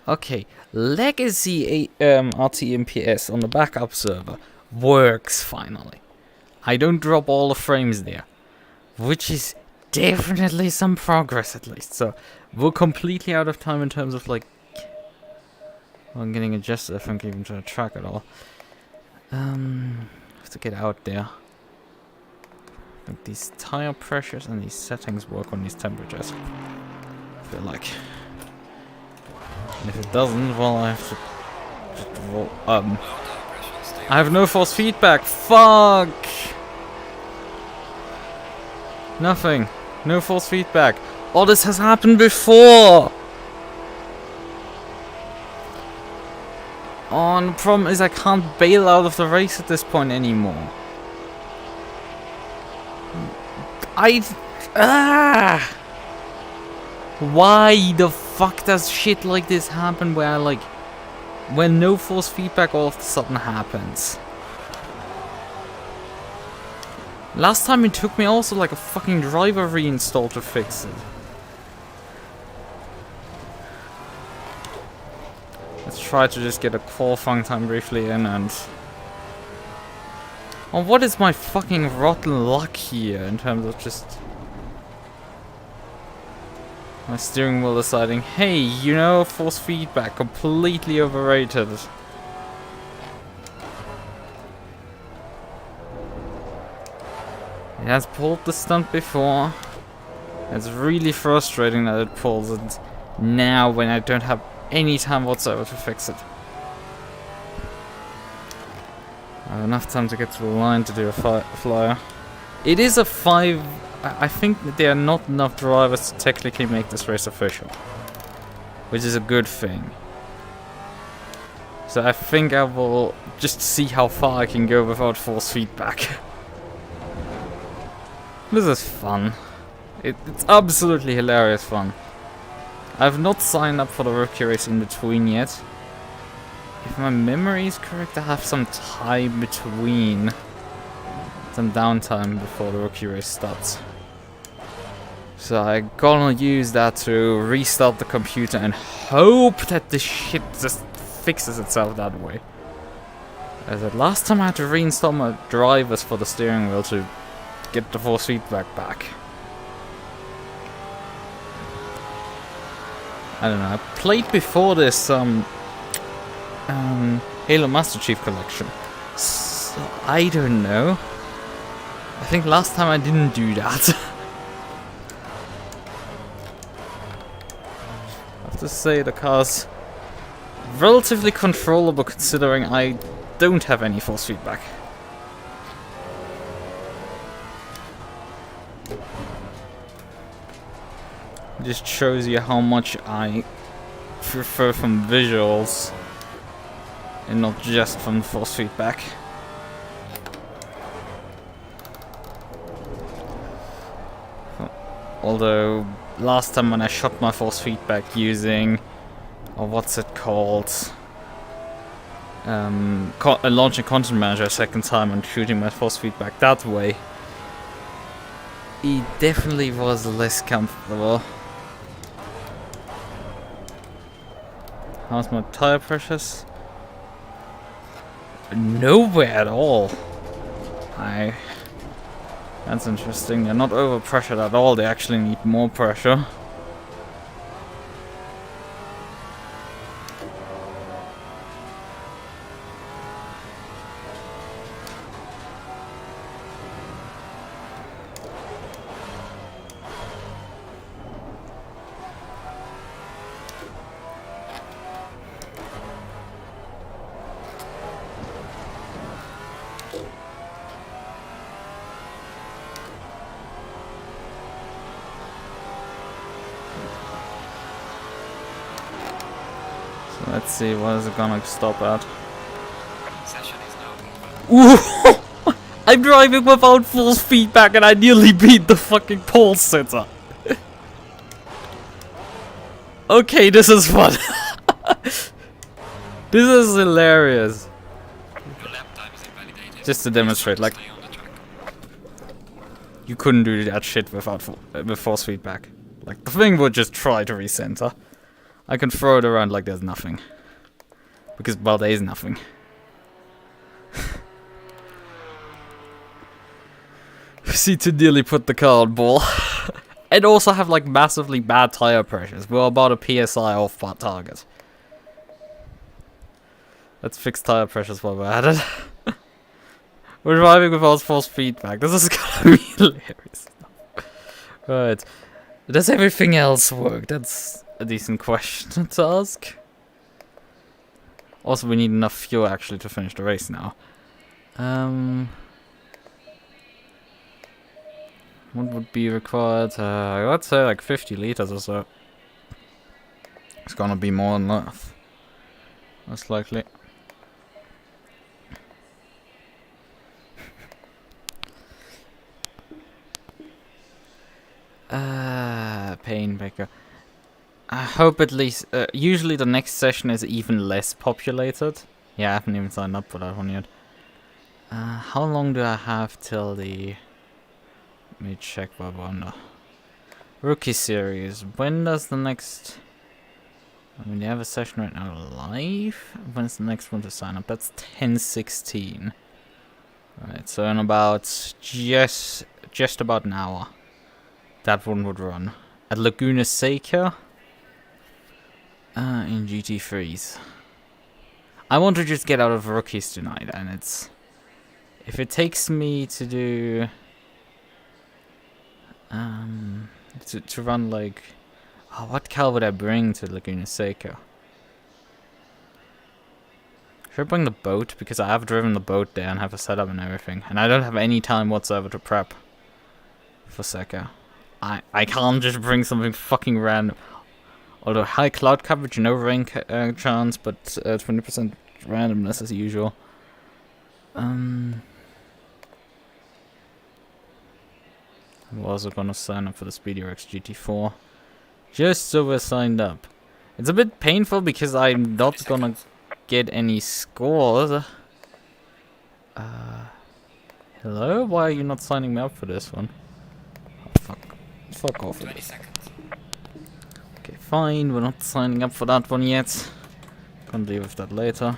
Okay, legacy RTMPS on the backup server works finally. I don't drop all the frames there, which is definitely some progress at least. So we're completely out of time in terms of like, I'm getting adjusted. I think even trying to track it all. Have to get out there. I think these tire pressures and these settings work on these temperatures. I feel like. And if it doesn't, well, I have to just roll. I have no force feedback. Fuck. Nothing. No force feedback. All this has happened before. Oh, and the problem is I can't bail out of the race at this point anymore. Why the fuck does shit like this happen where like when no force feedback all of a sudden happens? Last time it took me also like a fucking driver reinstall to fix it. Let's try to just get a qualifying time briefly in and... Oh, what is my fucking rotten luck here in terms of just... my steering wheel deciding, hey, you know, force feedback, completely overrated. It has pulled the stunt before. It's really frustrating that it pulls it now when I don't have any time whatsoever to fix it. I have enough time to get to the line to do a flyer. It is a 5... I think that there are not enough drivers to technically make this race official, which is a good thing. So I think I will just see how far I can go without force feedback. This is fun. It's absolutely hilarious fun. I've not signed up for the rookie race in between yet. If my memory is correct, I have some time between, some downtime before the rookie race starts. So I'm gonna use that to restart the computer and hope that this shit just fixes itself that way. As the last time I had to reinstall my drivers for the steering wheel to get the force feedback back. I don't know, I played before this Halo Master Chief Collection. So I don't know. I think last time I didn't do that. I have to say the car's relatively controllable considering I don't have any force feedback. Just shows you how much I prefer from visuals and not just from force feedback. Although last time when I shot my force feedback using, or what's it called, launching content manager a second time and shooting my force feedback that way, it definitely was less comfortable. How's my tire pressures? Nowhere at all. That's interesting. They're not overpressured at all. They actually need more pressure. Let's see, what is it gonna stop at? Ooh! I'm driving without force feedback and I nearly beat the fucking pole sitter. Okay, this is fun. This is hilarious. Just to demonstrate, like, you couldn't do that shit without with force feedback. Like, the thing would just try to recenter. I can throw it around like there's nothing. Because, well, there is nothing. See to nearly put the car on ball. And also have like massively bad tire pressures. We're about a PSI off our target. Let's fix tire pressures while we're at it. We're driving without force feedback. This is gonna be hilarious. Right. Does everything else work? That's a decent question to ask. Also, we need enough fuel actually to finish the race now. What would be required? Let's say like 50 liters or so. It's gonna be more than that. Most likely. Painmaker. I hope at least. Usually the next session is even less populated. Yeah, I haven't even signed up for that one yet. How long do I have till the? Let me check my wonder. Rookie series. When does the next? I mean, they have a session right now live. When's the next one to sign up? That's 10/16. Right, so in about just about an hour, that one would run at Laguna Seca. In GT3s. I want to just get out of rookies tonight, and it's if it takes me to do to run like what car would I bring to Laguna Seca? Should I bring the boat? Because I have driven the boat there and have a setup and everything, and I don't have any time whatsoever to prep for Seca. I can't just bring something fucking random. Although high cloud coverage, no rain chance, but 20% randomness as usual. I'm also gonna sign up for the SpeedyRX GT4, just so we're signed up. It's a bit painful because I'm not gonna get any scores. Hello? Why are you not signing me up for this one? Oh, fuck off. 20 seconds. Okay, fine, we're not signing up for that one yet. Gonna deal with that later.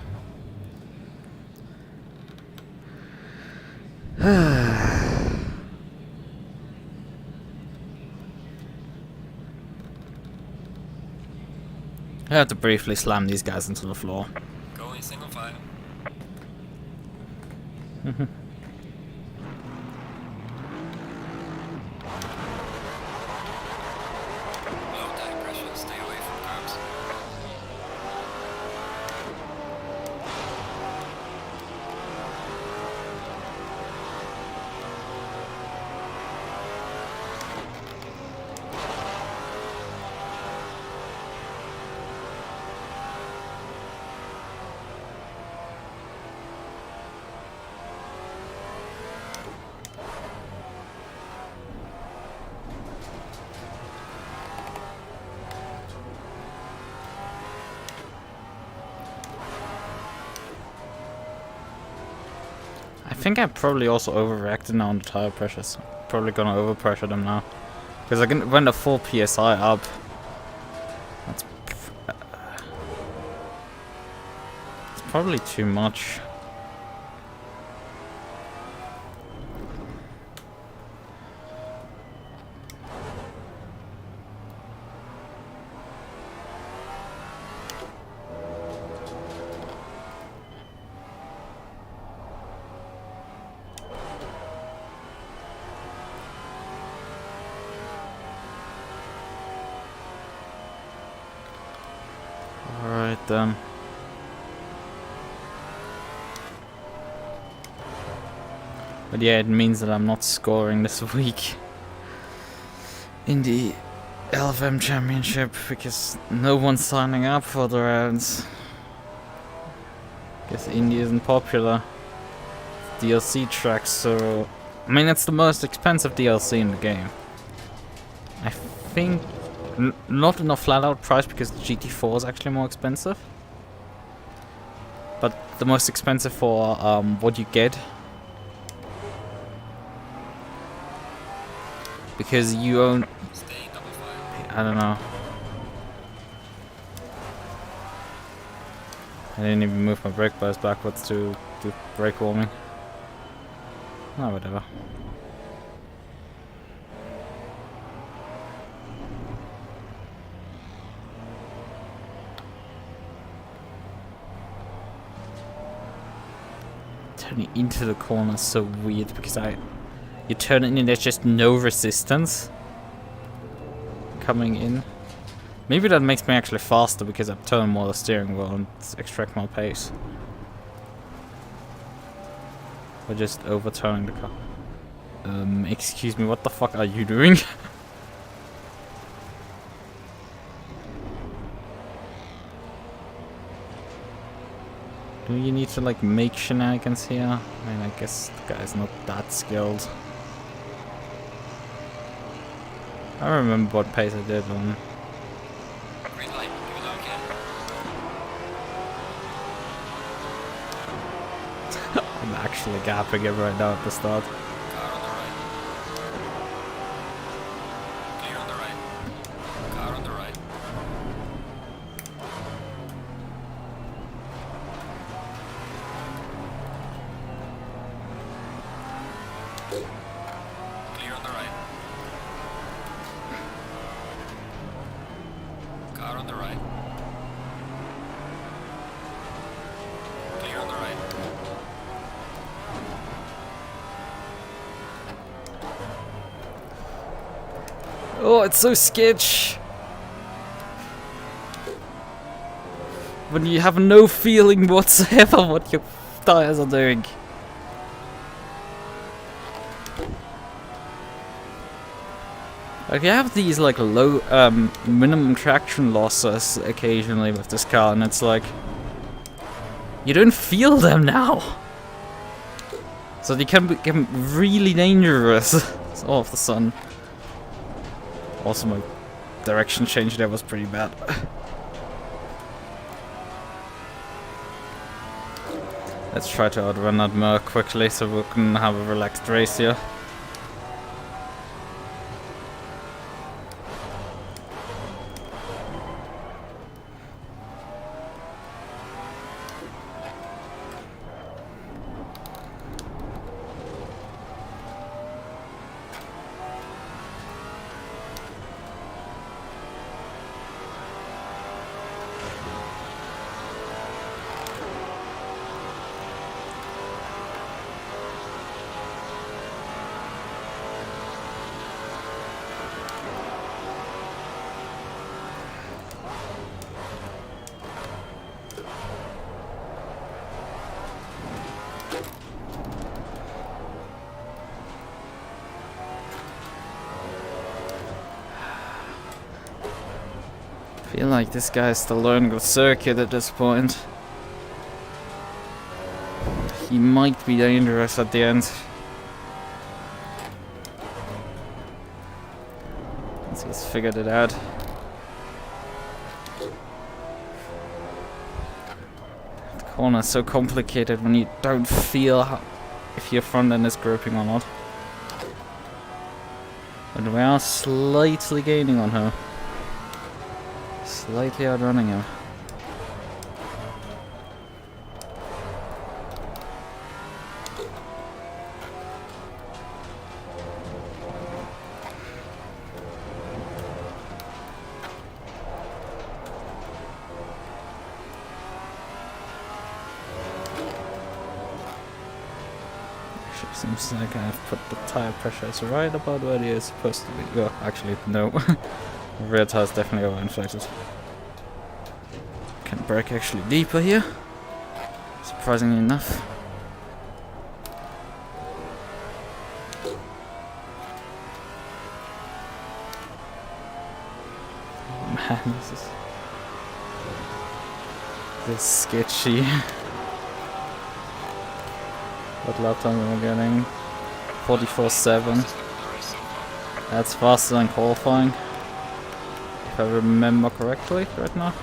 I have to briefly slam these guys into the floor. Go in single file. Low tire pressure, stay away from curbs. I think I probably also overreacted now on the tire pressures. Probably gonna overpressure them now. Because I can run the full PSI up. That's it's probably too much. Alright then. But yeah, it means that I'm not scoring this week in the LFM Championship because no one's signing up for the rounds. Guess Indy isn't popular. DLC tracks, so I mean it's the most expensive DLC in the game. I think not in a flat out price because the GT4 is actually more expensive. But the most expensive for what you get. Because you own... I don't know. I didn't even move my brake bias backwards to do brake warming. Oh, whatever. Turning into the corner is so weird because you turn it and there's just no resistance coming in. Maybe that makes me actually faster because I'm turning more the steering wheel and extract more pace. Or just overturning the car. Excuse me, what the fuck are you doing? Do you need to like make shenanigans here? I mean, I guess the guy's not that skilled. I remember what pace I did on. Green light, give it low again. I'm actually gapping it right now at the start. Car on the right. Clear on the right. Car on the right. Clear on the right. Car on the right. Clear on the right. Oh, it's so sketch. When you have no feeling whatsoever what your tires are doing. Like, you have these like low minimum traction losses occasionally with this car, and it's like you don't feel them now. So they can become really dangerous all of a sudden. Also, my direction change there was pretty bad. Let's try to outrun that MUQU quickly so we can have a relaxed race here. I feel like this guy is still learning the circuit at this point. He might be dangerous at the end. Once he's figured it out. The corner is so complicated when you don't feel how, if your front end is gripping or not. But we are slightly gaining on her. Slightly outrunning him. Actually, seems like I've put the tire pressures right about where they are supposed to be. Oh, actually, no. The rear tire is definitely overinflated. Can brake actually deeper here, surprisingly enough. Man, this is sketchy. What lap time am I getting? 44.7. That's faster than qualifying, if I remember correctly right now.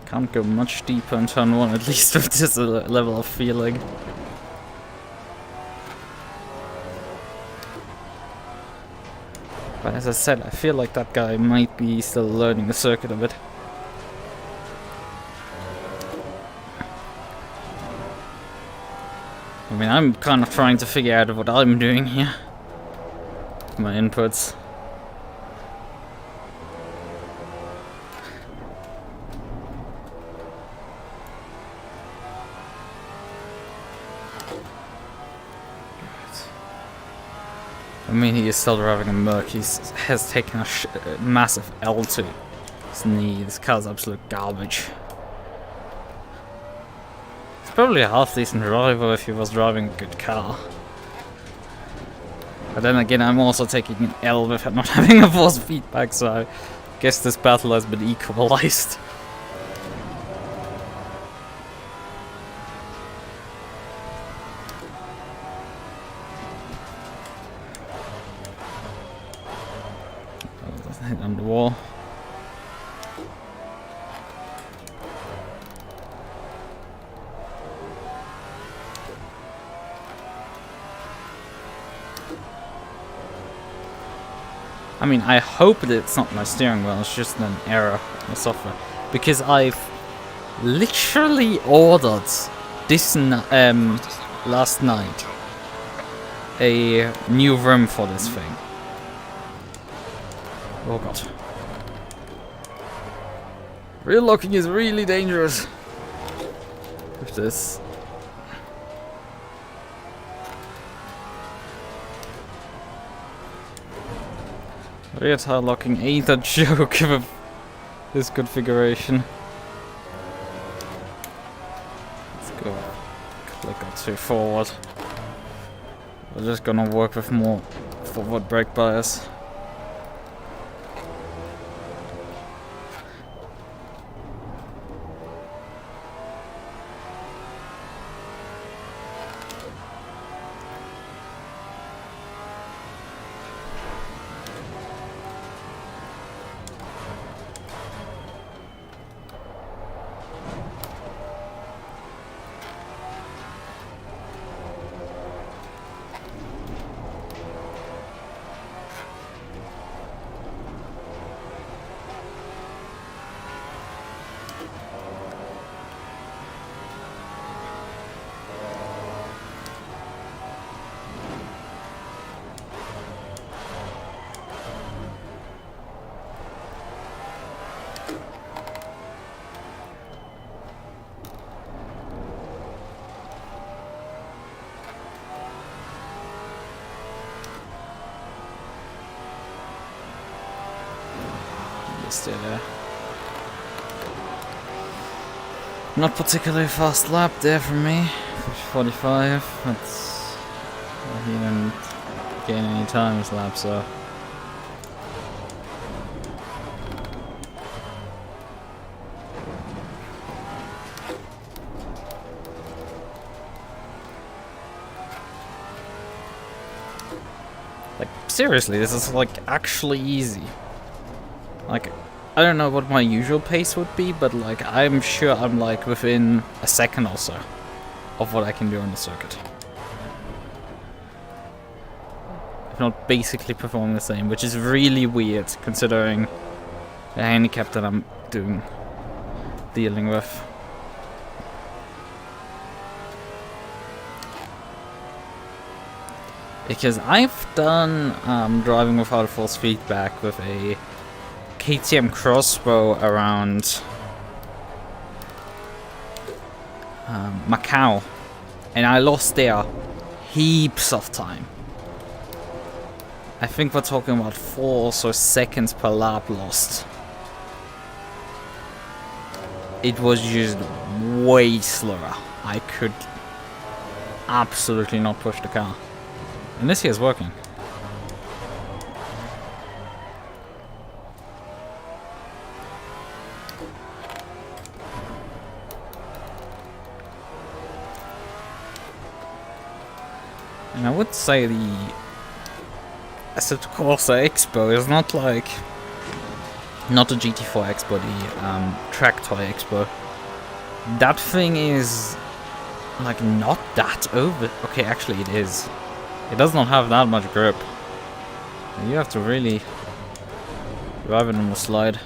Can't go much deeper in turn 1, at least with this level of feeling. But as I said, I feel like that guy might be still learning the circuit a bit. mean, I'm kind of trying to figure out what I'm doing here. My inputs. I mean, he is still driving a Merc. He has taken a massive L to his knee. This car's absolute garbage. He's probably a half-decent driver if he was driving a good car. But then again, I'm also taking an L with not having a force feedback, so I guess this battle has been equalized. Hit on the wall. I mean, I hope that it's not my steering wheel, it's just an error in the software. Because I've literally ordered this last night a new rim for this thing. Oh god. Rear locking is really dangerous with this. Rear tire locking ain't a joke with this configuration. Let's go click or two forward. We're just gonna work with more forward brake bias. Not particularly fast lap there for me, 45, but he didn't gain any time this lap, so. Like, seriously, this is like actually easy. Like, I don't know what my usual pace would be, but like I'm sure I'm like within a second or so of what I can do on the circuit. If not basically performing the same, which is really weird considering the handicap that I'm dealing with. Because I've done driving without force feedback with a KTM crossbow around Macau, and I lost there heaps of time. I think we're talking about 4 or so seconds per lap lost. It was just way slower. I could absolutely not push the car. And this here is working. And I would say the Assetto Corsa Expo is not like, not the GT4 Expo, the Track Toy Expo. That thing is like not that over. Okay, actually it is. It does not have that much grip. You have to really drive it on the slide.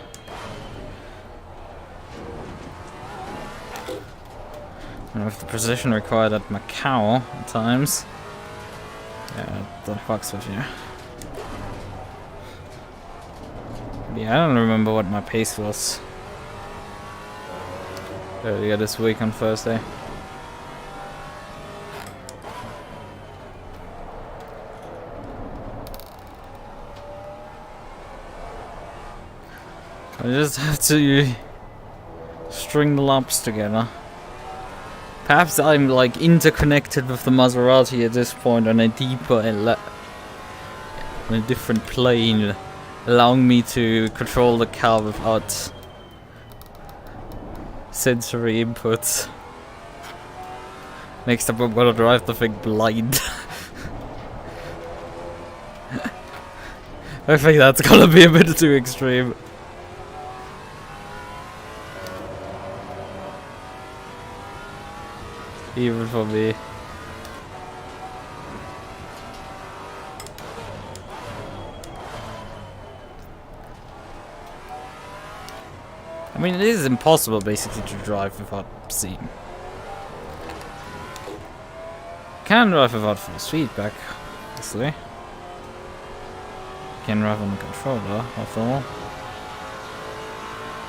And with the precision required at MUQU at times, yeah, that fucks with you. But yeah, I don't remember what my pace was earlier this week on Thursday. I just have to string the laps together. Perhaps I'm like interconnected with the Maserati at this point on a deeper on a different plane, allowing me to control the car without sensory inputs. Next up I'm gonna drive the thing blind. I think that's gonna be a bit too extreme. Even for me. I mean, it is impossible basically to drive without seeing. You can drive without full feedback, obviously. You can drive on the controller, after all.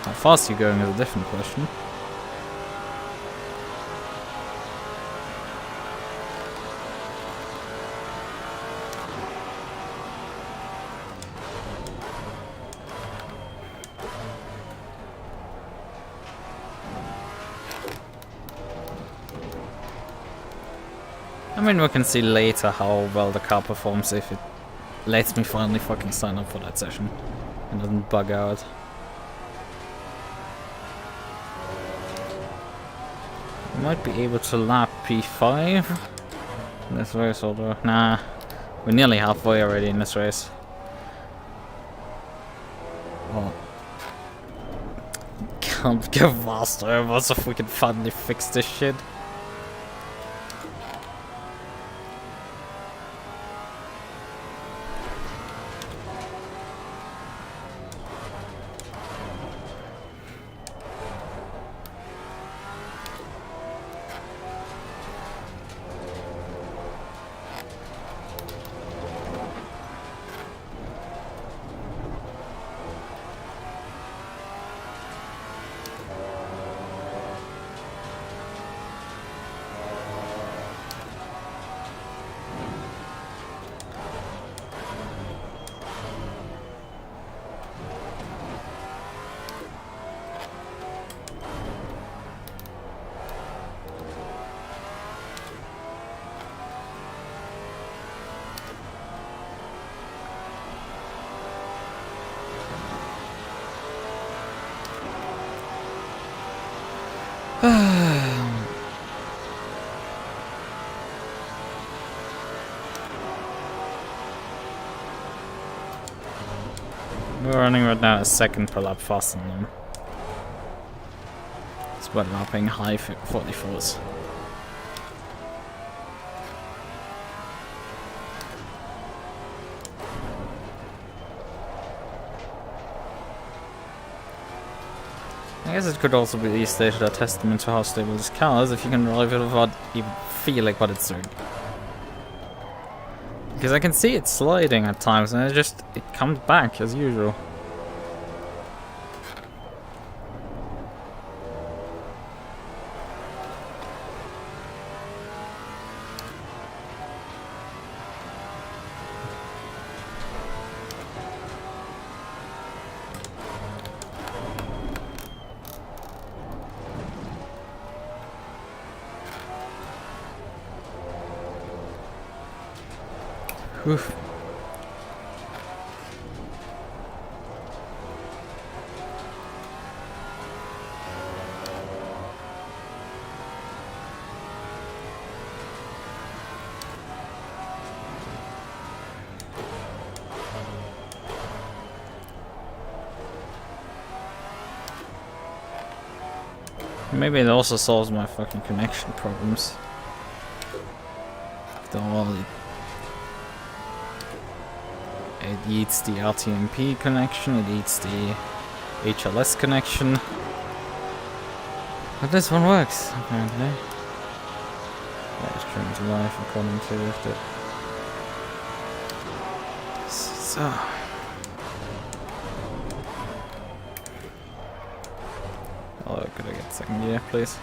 How fast you're going is a different question. I mean, we can see later how well the car performs if it lets me finally fucking sign up for that session and doesn't bug out. I might be able to lap P5 in this race, although, nah, we're nearly halfway already in this race. Oh. Can't go faster, I must have freaking finally fixed this shit. We're running right now a second per lap faster than them. It's by lapping high 44s. I guess it could also be stated a testament to how stable this car is if you can drive it without even feeling what it's doing. Because I can see it sliding at times and it comes back as usual. Oof. Maybe it also solves my fucking connection problems. It eats the RTMP connection, it eats the HLS connection. But this one works, apparently. Yeah, stream is live according to the... So... Oh, could I get second gear, please?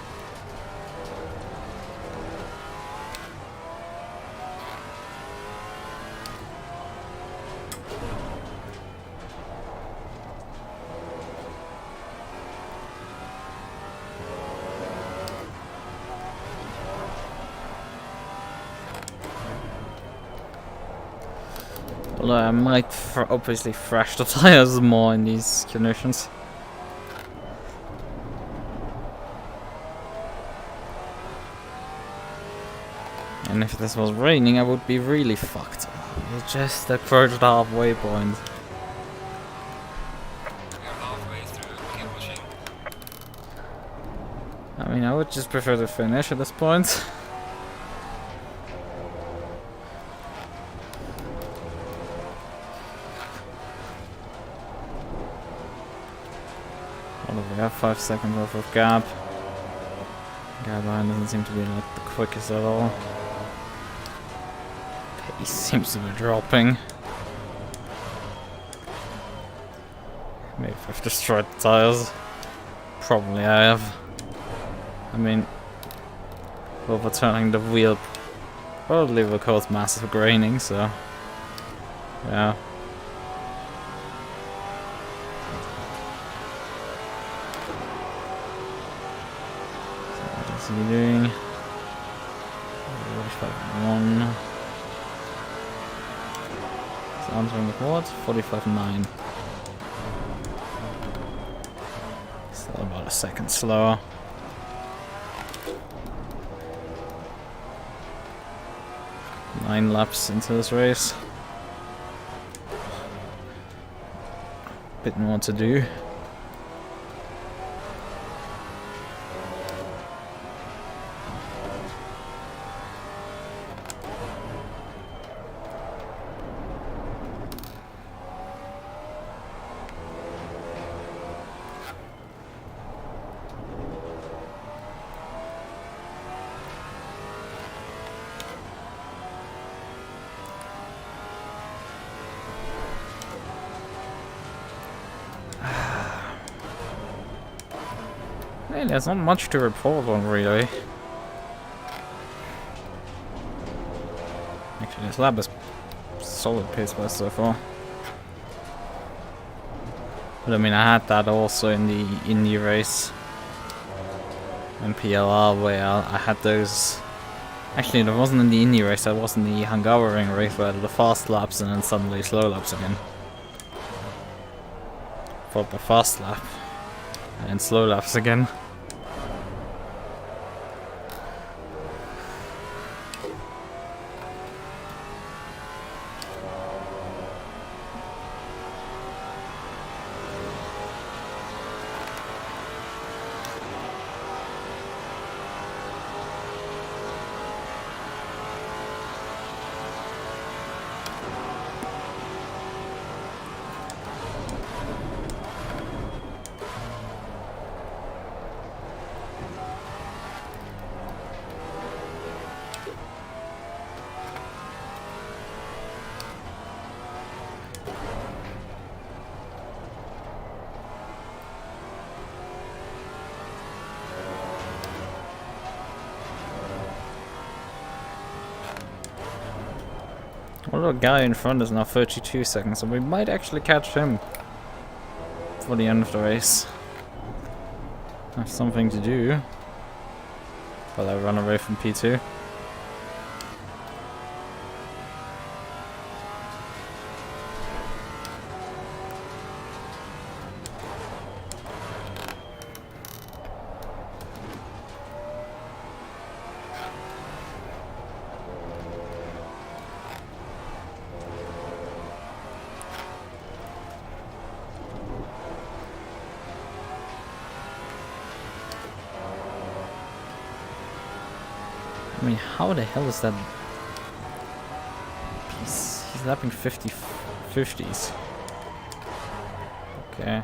Although I might obviously thrash the tires more in these conditions. And if this was raining, I would be really fucked. You just approached the halfway point. We're halfway through, keep pushing. I mean, I would just prefer to finish at this point. Although we have 5 seconds worth of gap. Guy behind doesn't seem to be like the quickest at all. Pace seems to be dropping. Maybe I've destroyed the tires. Probably I have. I mean, overturning the wheel probably will cause massive graining, so yeah. So what is he doing? 45.1. So answering with what? 45.9. Still about a second slower. Nine laps into this race. Bit more to do. Hey, there's not much to report on, really. Actually, this lap is solid pace by so far. But I mean, I had that also in the Indy race. In PLR, where I had those... Actually, it wasn't in the Indy race, that was in the Hungarian race, where I had the fast laps and then suddenly slow laps again. Followed by fast lap. And slow laps again. Well, the guy in front is now 32 seconds, so we might actually catch him for the end of the race. Have something to do while I run away from P2. I mean, how the hell is that? He's lapping 50s. Okay,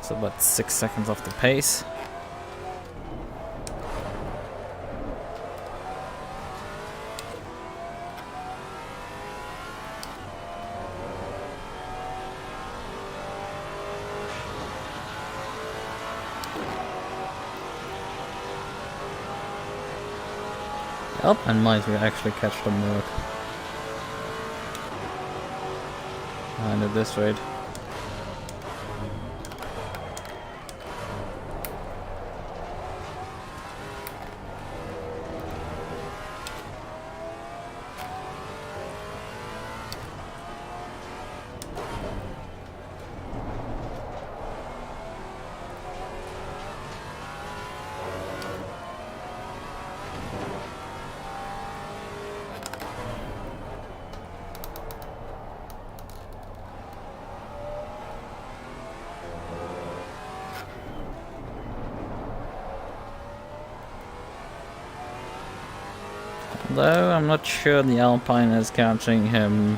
so about 6 seconds off the pace. Alpine might actually catch the MUQU. And at this rate. Although I'm not sure the Alpine is catching him.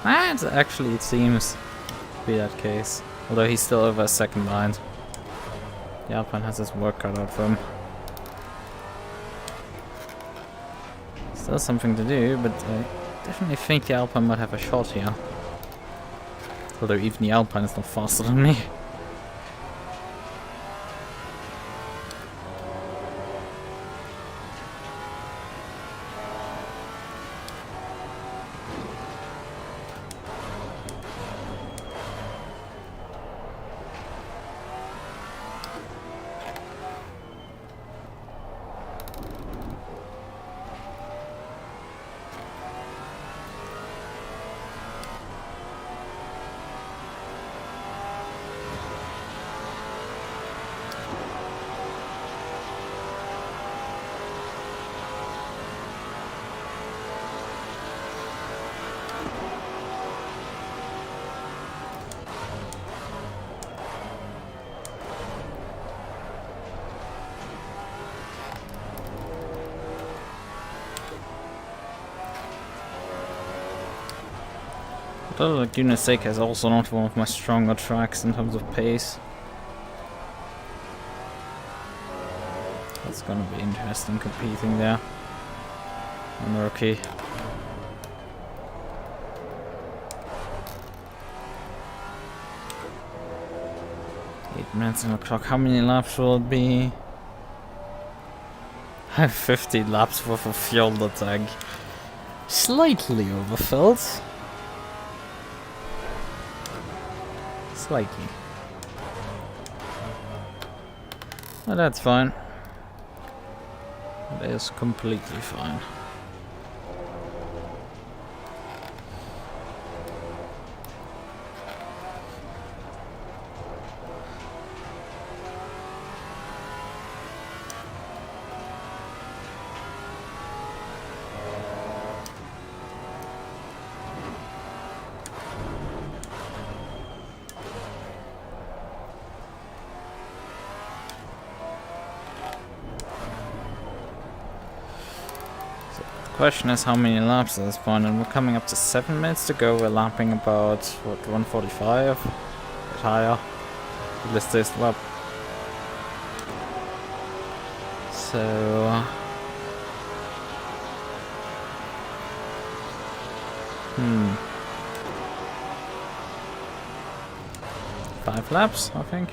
It seems to be that case. Although he's still over a second behind. The Alpine has his work cut out for him. Still something to do, but I definitely think the Alpine might have a shot here. Although even the Alpine is not faster than me. Although Laguna Seca is also not one of my stronger tracks in terms of pace. That's gonna be interesting competing there on Rookie. 8 minutes on the clock. How many laps will it be? I have 50 laps worth of fuel in the tank. Slightly overfilled. Slightly. But that's fine. That is completely fine. Question is how many laps at this point, and we're coming up to 7 minutes to go. We're lapping about what, 145, a bit higher. Let's taste lap. So five laps, I think.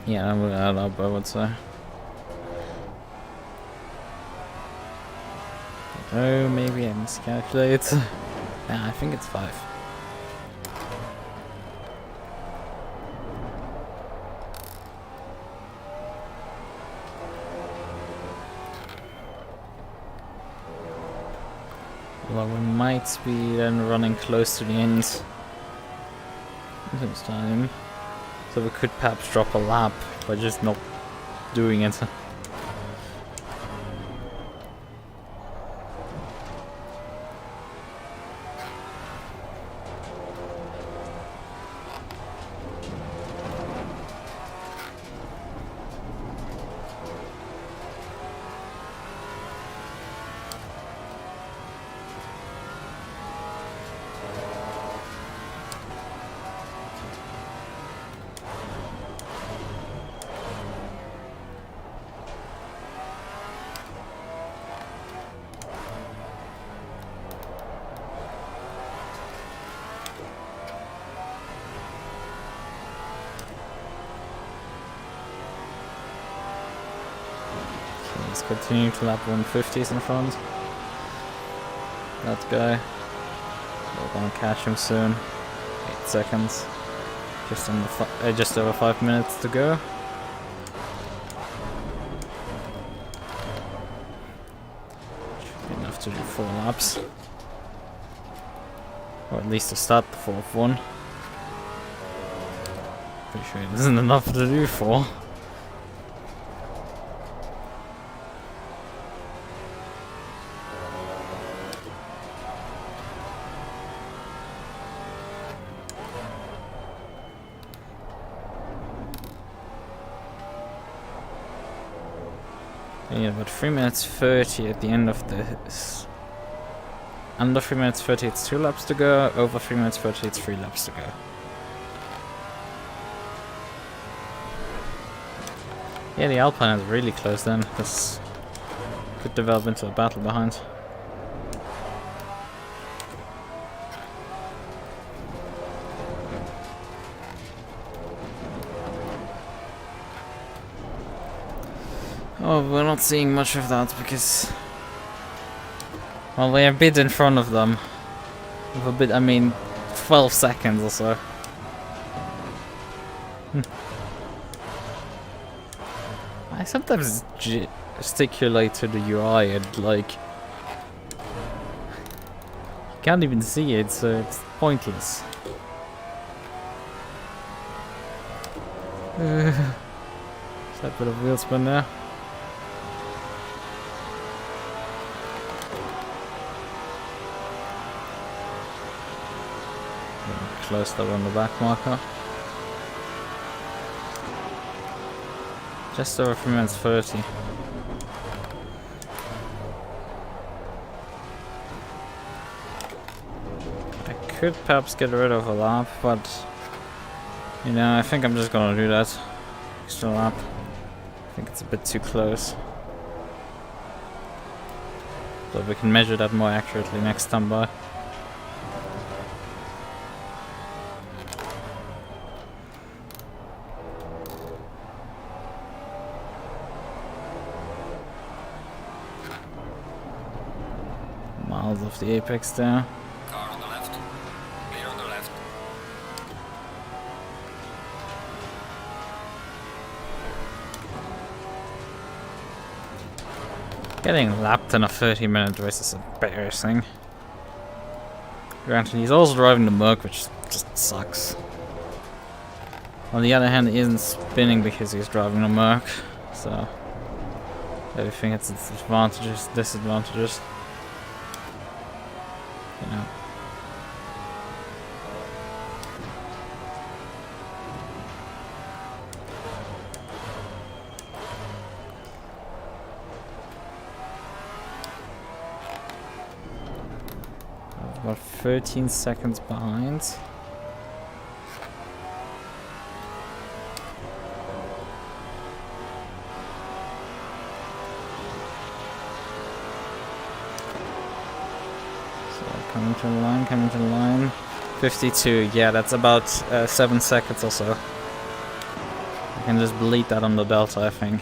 Yeah, that would add up, I would say. Oh, maybe I miscalculate. Yeah, I think it's 5. Well, we might be then running close to the end this time. So we could perhaps drop a lap by just not doing it. He's continuing to lap 150s in front. That guy. We're gonna catch him soon. 8 seconds. Just over 5 minutes to go. Should be enough to do 4 laps. Or at least to start the 4th one. Pretty sure it isn't enough to do 4. Yeah, about 3 minutes 30 at the end of this. Under 3 minutes 30 it's 2 laps to go, over 3 minutes 30 it's 3 laps to go. Yeah, the Alpine is really close then. This could develop into a battle behind. Oh, we're not seeing much of that because, well, we're a bit in front of them. With a bit, I mean, 12 seconds or so. I sometimes gesticulate to the UI and, like, you can't even see it, so it's pointless. That bit of wheel spin there. Close though on the back marker. Just over 3 minutes 30. I could perhaps get rid of a lap, but you know, I think I'm just gonna do that. Extra lap. I think it's a bit too close. But we can measure that more accurately next time by. Miles off the apex there. Car on the left. Clear on the left. Getting lapped in a 30-minute race is embarrassing. Granted, he's also driving the MUQU, which just sucks. On the other hand, he isn't spinning because he's driving the MUQU, so everything has its advantages, disadvantages. You know. About 13 seconds behind. So coming to the line, coming to the line. 52, yeah, that's about 7 seconds or so. I can just bleed that on the delta, I think.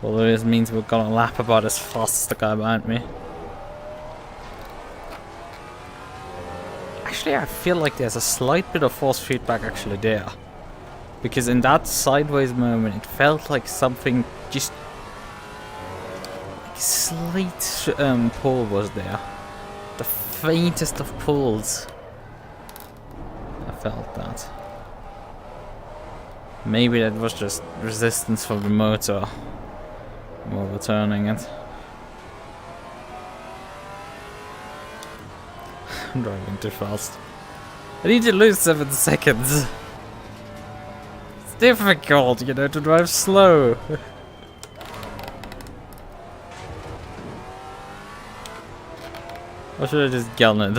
Although this means we're gonna lap about as fast as the guy behind me. Actually, I feel like there's a slight bit of force feedback actually there. Because in that sideways moment, it felt like something just... slight pull was there. The faintest of pulls. I felt that. Maybe that was just resistance from the motor. Overturning it. I'm driving too fast. I need to lose 7 seconds. It's difficult, you know, to drive slow. Or should I just gun it?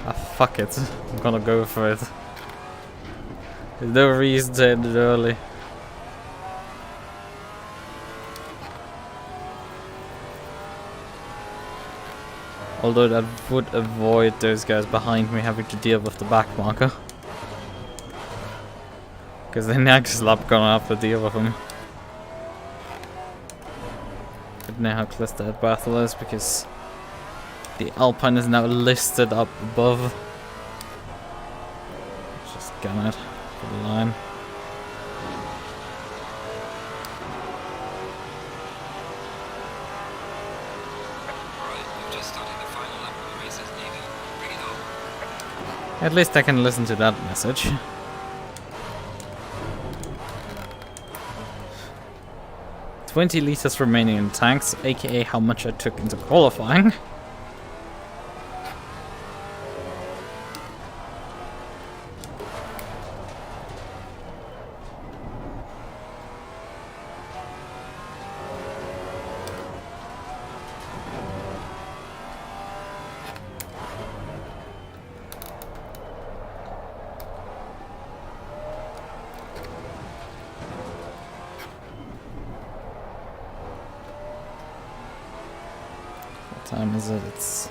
Ah, fuck it. I'm gonna go for it. There's no reason to end it early. Although that would avoid those guys behind me having to deal with the back marker. Because the next lap gonna have to deal with him. But now how close that battle is, because the Alpine is now listed up above. Just gun it for the line. At least I can listen to that message. $20 liters remaining in tanks, aka how much I took into qualifying. Time is it? It's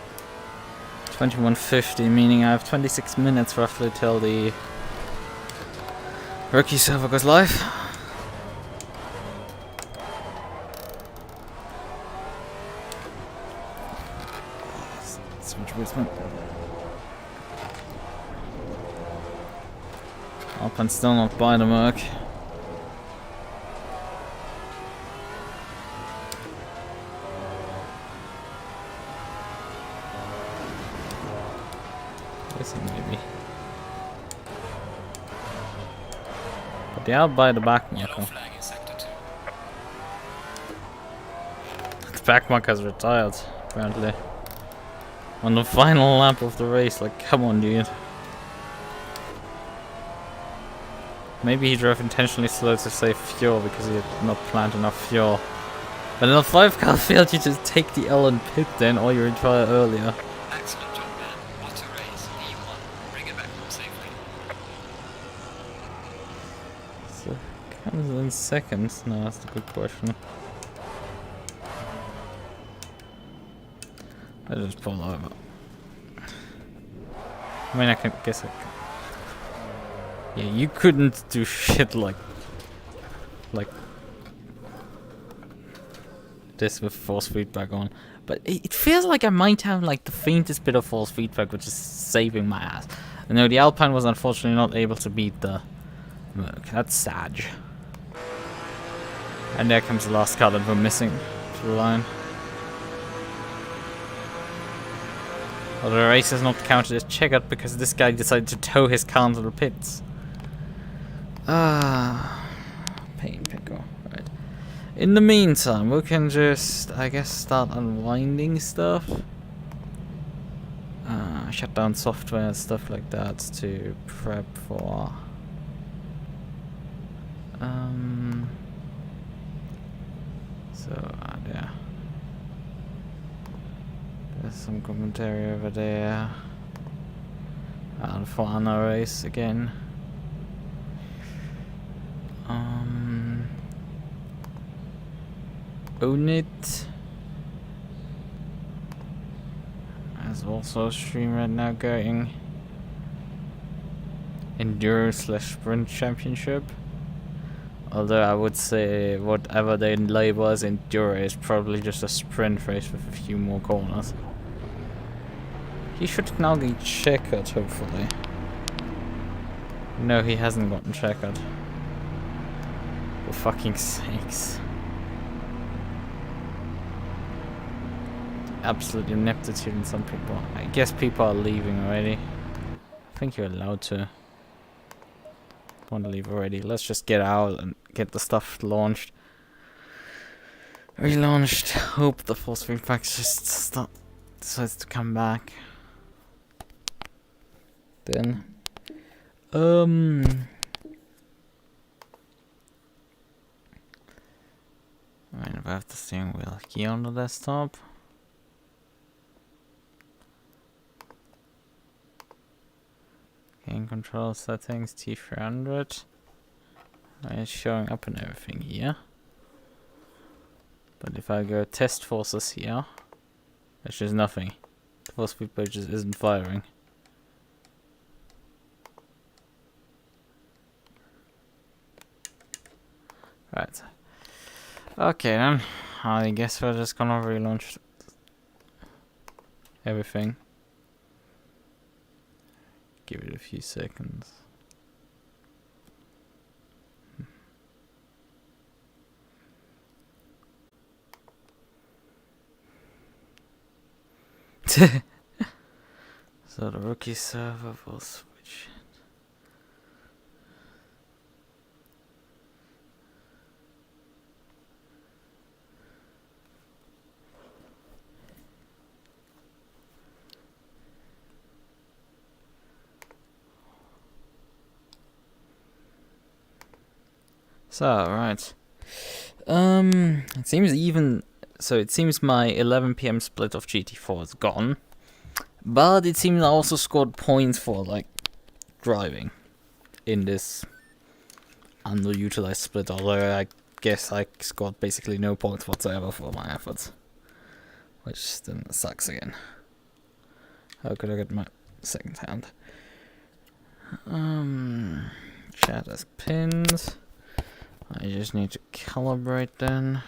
21:50, meaning I have 26 minutes roughly till the rookie server goes live. So much movement. Alpine still not by the MUQU. Maybe. But they are by the back marker. The back marker has retired, apparently. On the final lap of the race, like, come on, dude. Maybe he drove intentionally slow to save fuel because he had not planned enough fuel. But in a 5-car field, you just take the L and pit then, or you retire earlier. Excellent job, man. What a race. E1. Bring it back home safely. So, comes in seconds? No, that's a good question. I just pull over. I mean, I can guess I can. Yeah, you couldn't do shit like this with force feedback on. But it feels like I might have like the faintest bit of force feedback, which is saving my ass. I know the Alpine was unfortunately not able to beat the MUQU. That's sad. And there comes the last car that we're missing to the line. Well, the race is not counted as checkered because this guy decided to tow his car into the pits. Pain pickle. Right. In the meantime, we can just, I guess, start unwinding stuff. Shut down software and stuff like that to prep for. Yeah. There's some commentary over there. And for Anna race again. Own it. There's also a stream right now going. Enduro/Sprint Championship. Although I would say whatever they label as Enduro is probably just a sprint race with a few more corners. He should now get checkered, hopefully. No, he hasn't gotten checkered. For fucking sakes. Absolute ineptitude in some people. I guess people are leaving already. I think you're allowed to. Want to leave already. Let's just get out and get the stuff launched. Relaunched. Hope the force feedback just decides to come back. Then. Right, if I have the steering wheel key on the desktop. Game control settings T300. It's showing up and everything here. But if I go test forces here, there's just nothing. The force feedback just isn't firing. Right. Okay then. I guess we're just gonna relaunch everything. Give it a few seconds. So the rookie server will switch. So, right. It seems even... So it seems my 11 PM split of GT4 is gone. But it seems I also scored points for, like, driving in this underutilized split, although I guess I scored basically no points whatsoever for my efforts. Which then sucks again. How could I get my second hand? Chat as pinned. I just need to calibrate then.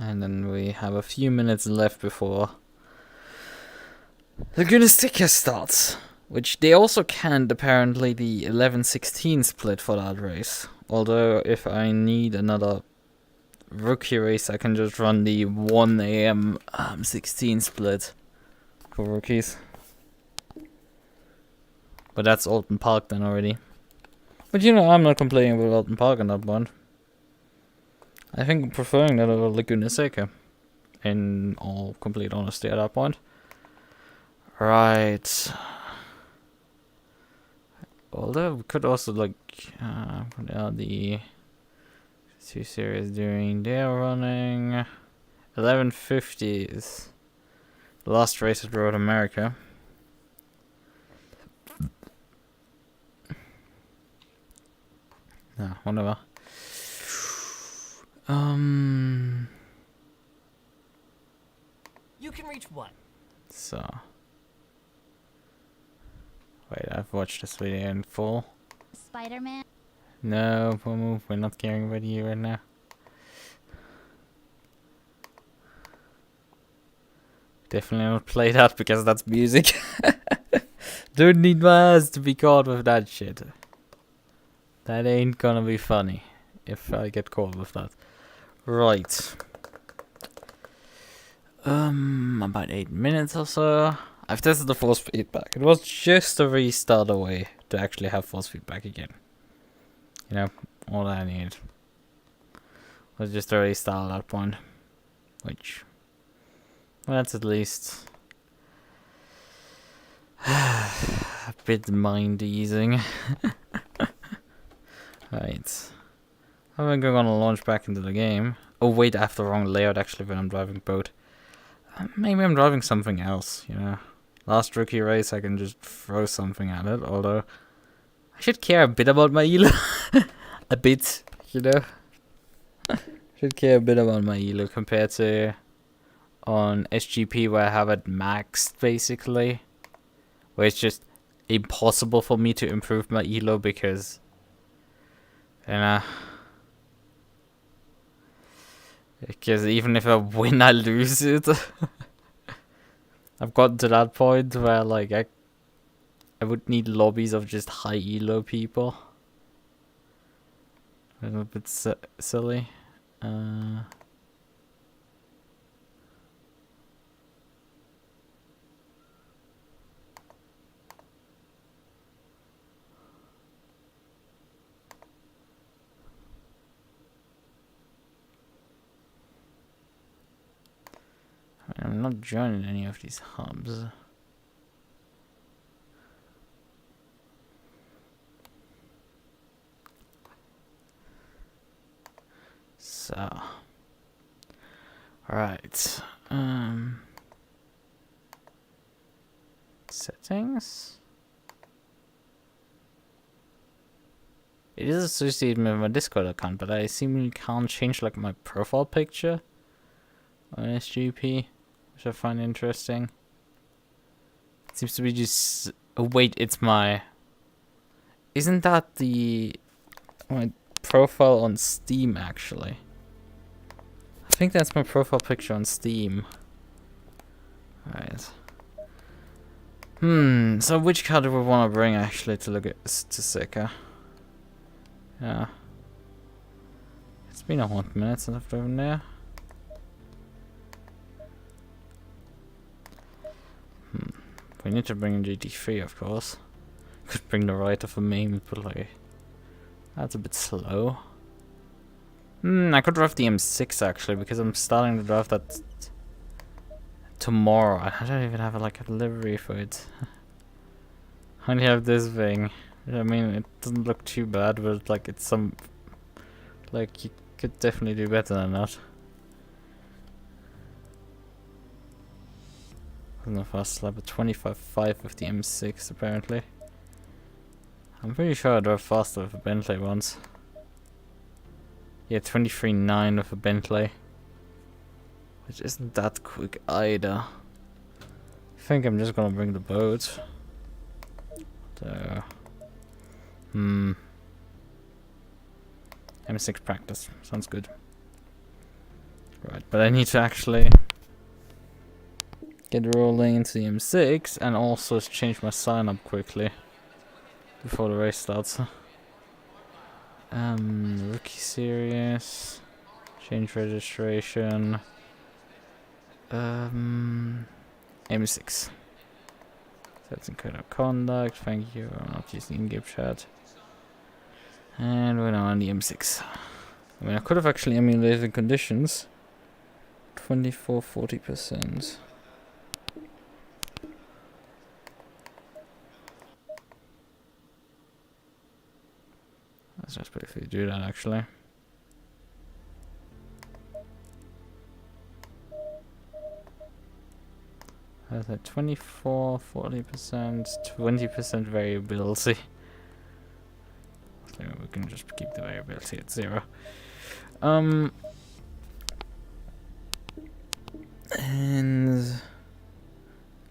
And then we have a few minutes left before the Laguna Seca starts, which they also canned apparently the 11-16 split for that race. Although if I need another rookie race, I can just run the 1 AM 16 split for rookies. But that's Alton Park then already. But you know, I'm not complaining with Alton Park on that point. I think I'm preferring that over Laguna Seca, in all complete honesty at that point. Right. Although we could also like what are the two series doing? They're running 1150s. The last race at Road America. No, whatever. You can reach what? So. Wait, I've watched this video in full. Spider-Man? No, move. We're not caring about you right now. Definitely not play that because that's music. Don't need my ass to be caught with that shit. That ain't gonna be funny if I get caught with that. Right. About 8 minutes or so. I've tested the force feedback. It was just a restart away to actually have force feedback again. You know, all I need was just a restart at that point. Which, well, that's at least a bit mind easing. Right. I think I'm gonna launch back into the game. Oh wait, I have the wrong layout actually when I'm driving boat. Maybe I'm driving something else, you know. Last rookie race I can just throw something at it, although I should care a bit about my elo. A bit, you know. Should care a bit about my elo compared to on SGP where I have it maxed basically. Where it's just impossible for me to improve my elo because, you know, because even if I win, I lose it. I've gotten to that point where like I would need lobbies of just high elo people. A little bit silly. I'm not joining any of these hubs. So, right. Settings. It is associated with my Discord account, but I seemingly can't change like my profile picture on SGP, which I find interesting. seems to be just... Oh wait, it's my... Isn't that my profile on Steam, actually? I think that's my profile picture on Steam. Right. So which car do we want to bring, actually, to look at to Sika? Yeah. It's been a hot minute since I've driven there. We need to bring in GT3, of course. Could bring the right of a meme, but like... That's a bit slow. I could drive the M6 actually, because I'm starting to drive that tomorrow. I don't even have like a livery for it. I only have this thing. I mean, it doesn't look too bad, but like it's some... Like, you could definitely do better than that. Wasn't a fast lap, but 25.5 with the M6 apparently. I'm pretty sure I drove faster with a Bentley once. Yeah, 23.9 with a Bentley. Which isn't that quick either. I think I'm just gonna bring the boat. M6 practice. Sounds good. Right, but I need to actually get rolling into the M6 and also change my sign up quickly before the race starts. Rookie series, change registration, M6. That's in code of conduct. Thank you. I'm not using in-game chat. And we're now on the M6. I mean, I could have actually emulated conditions. 40%. Let's just briefly do that actually. That's at 24, 40%, 20% variability. So we can just keep the variability at 0. And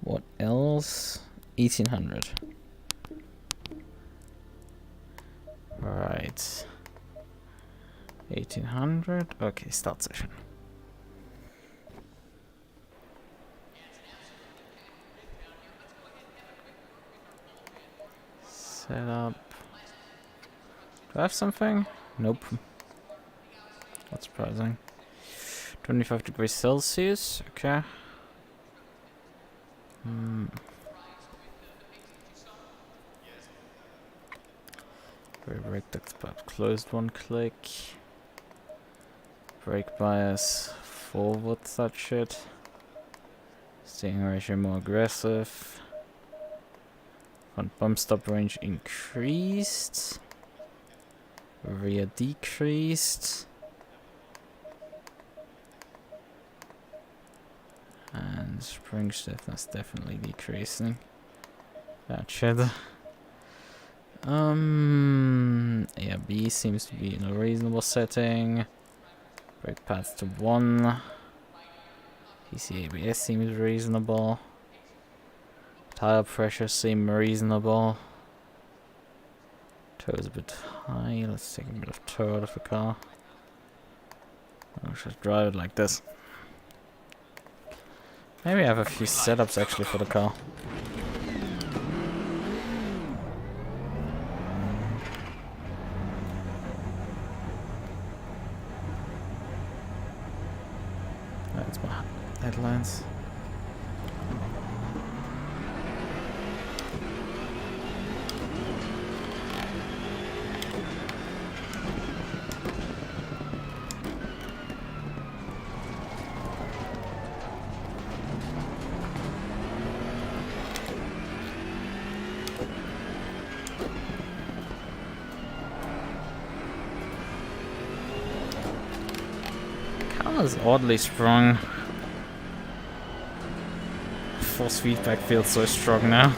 what else? 1800. Right. 1800. Okay, start session. Set up. Do I have something? Nope. That's surprising. 25 degrees Celsius. Okay. Brake duct part closed, 1 click. Brake bias forward, that shit. Steering ratio more aggressive. Front bump stop range increased. Rear decreased. And spring stiffness definitely decreasing. That shit. ARB seems to be in a reasonable setting. Brake pads to 1. PC ABS seems reasonable. Tire pressure seems reasonable. Toe is a bit high. Let's take a bit of toe out of the car. I'll just drive it like this. Maybe I have a few setups actually for the car. That's my headlines. Is oddly strong. Force feedback feels so strong now.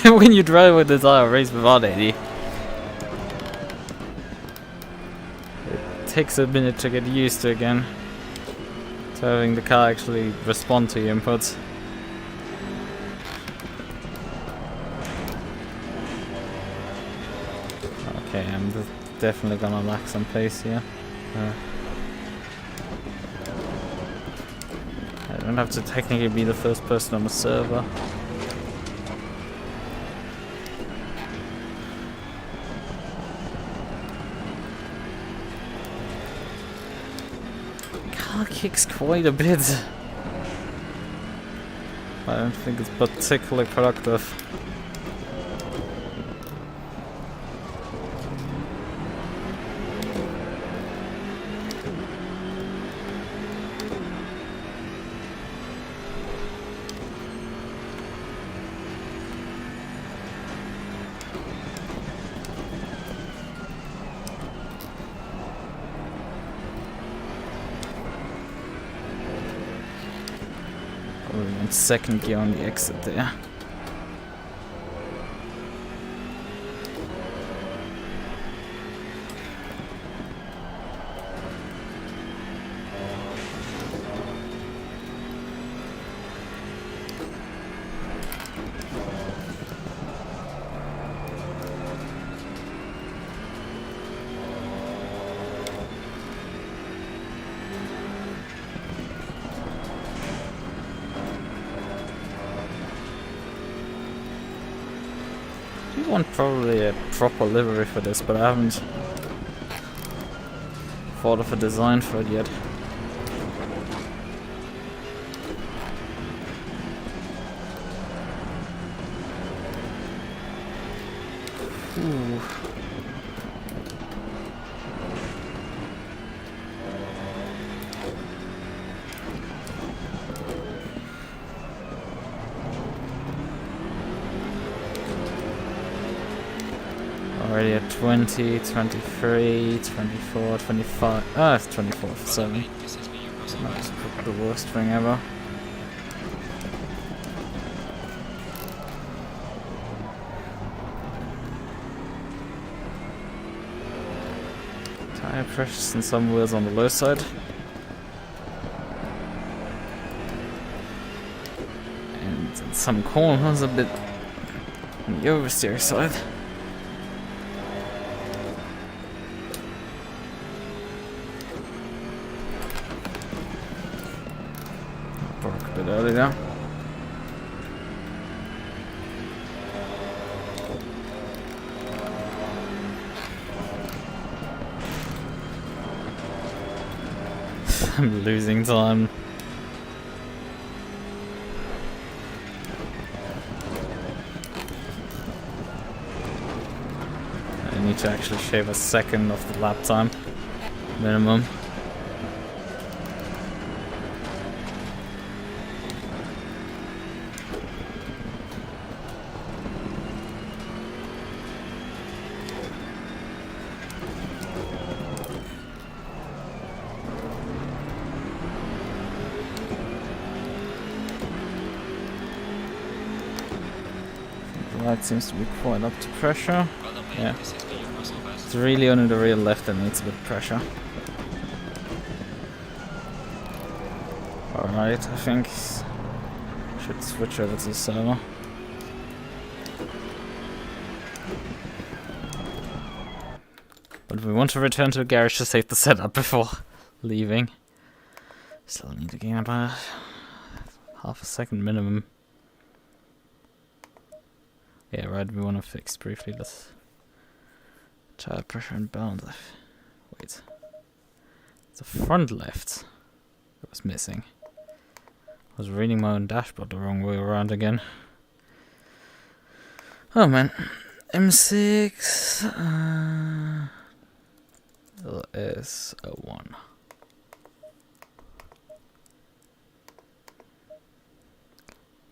When you drive with the tire race without any. It takes a minute to get used to again. To having the car actually respond to your inputs. Okay, I'm definitely gonna lack some pace here. I don't have to technically be the first person on the server. Car kicks quite a bit. I don't think it's particularly productive. Probably in second gear on the exit there. I want probably a proper livery for this, but I haven't thought of a design for it yet. Ooh. Already at 20, 23, 24, 25. Ah, it's 24 for 7. That's probably the worst thing ever. Tire pressures and some wheels on the low side. And some corners a bit on the oversteer side. Broke a bit early there. I'm losing time. I need to actually shave a second off the lap time minimum. The light seems to be quite up to pressure. Yeah. It's really only the rear left that needs a bit of pressure. Alright, I think should switch over to the server. But we want to return to the garage to save the setup before leaving. Still need to gain about half a second minimum. Yeah, right, we want to fix briefly this tire pressure and balance. Wait. The front left that was missing. I was reading my own dashboard the wrong way around again. Oh man. M6 LS01.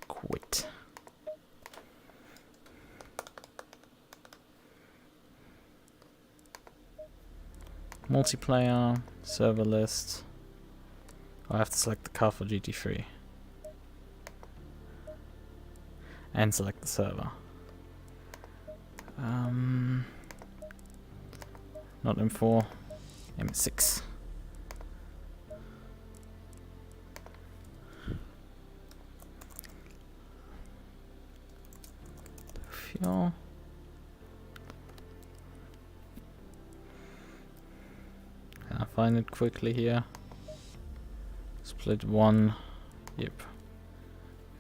Quit. Multiplayer, server list. I have to select the car for GT3. And select the server. Not M4, M6. Fuel. find it quickly here. Split 1. Yep.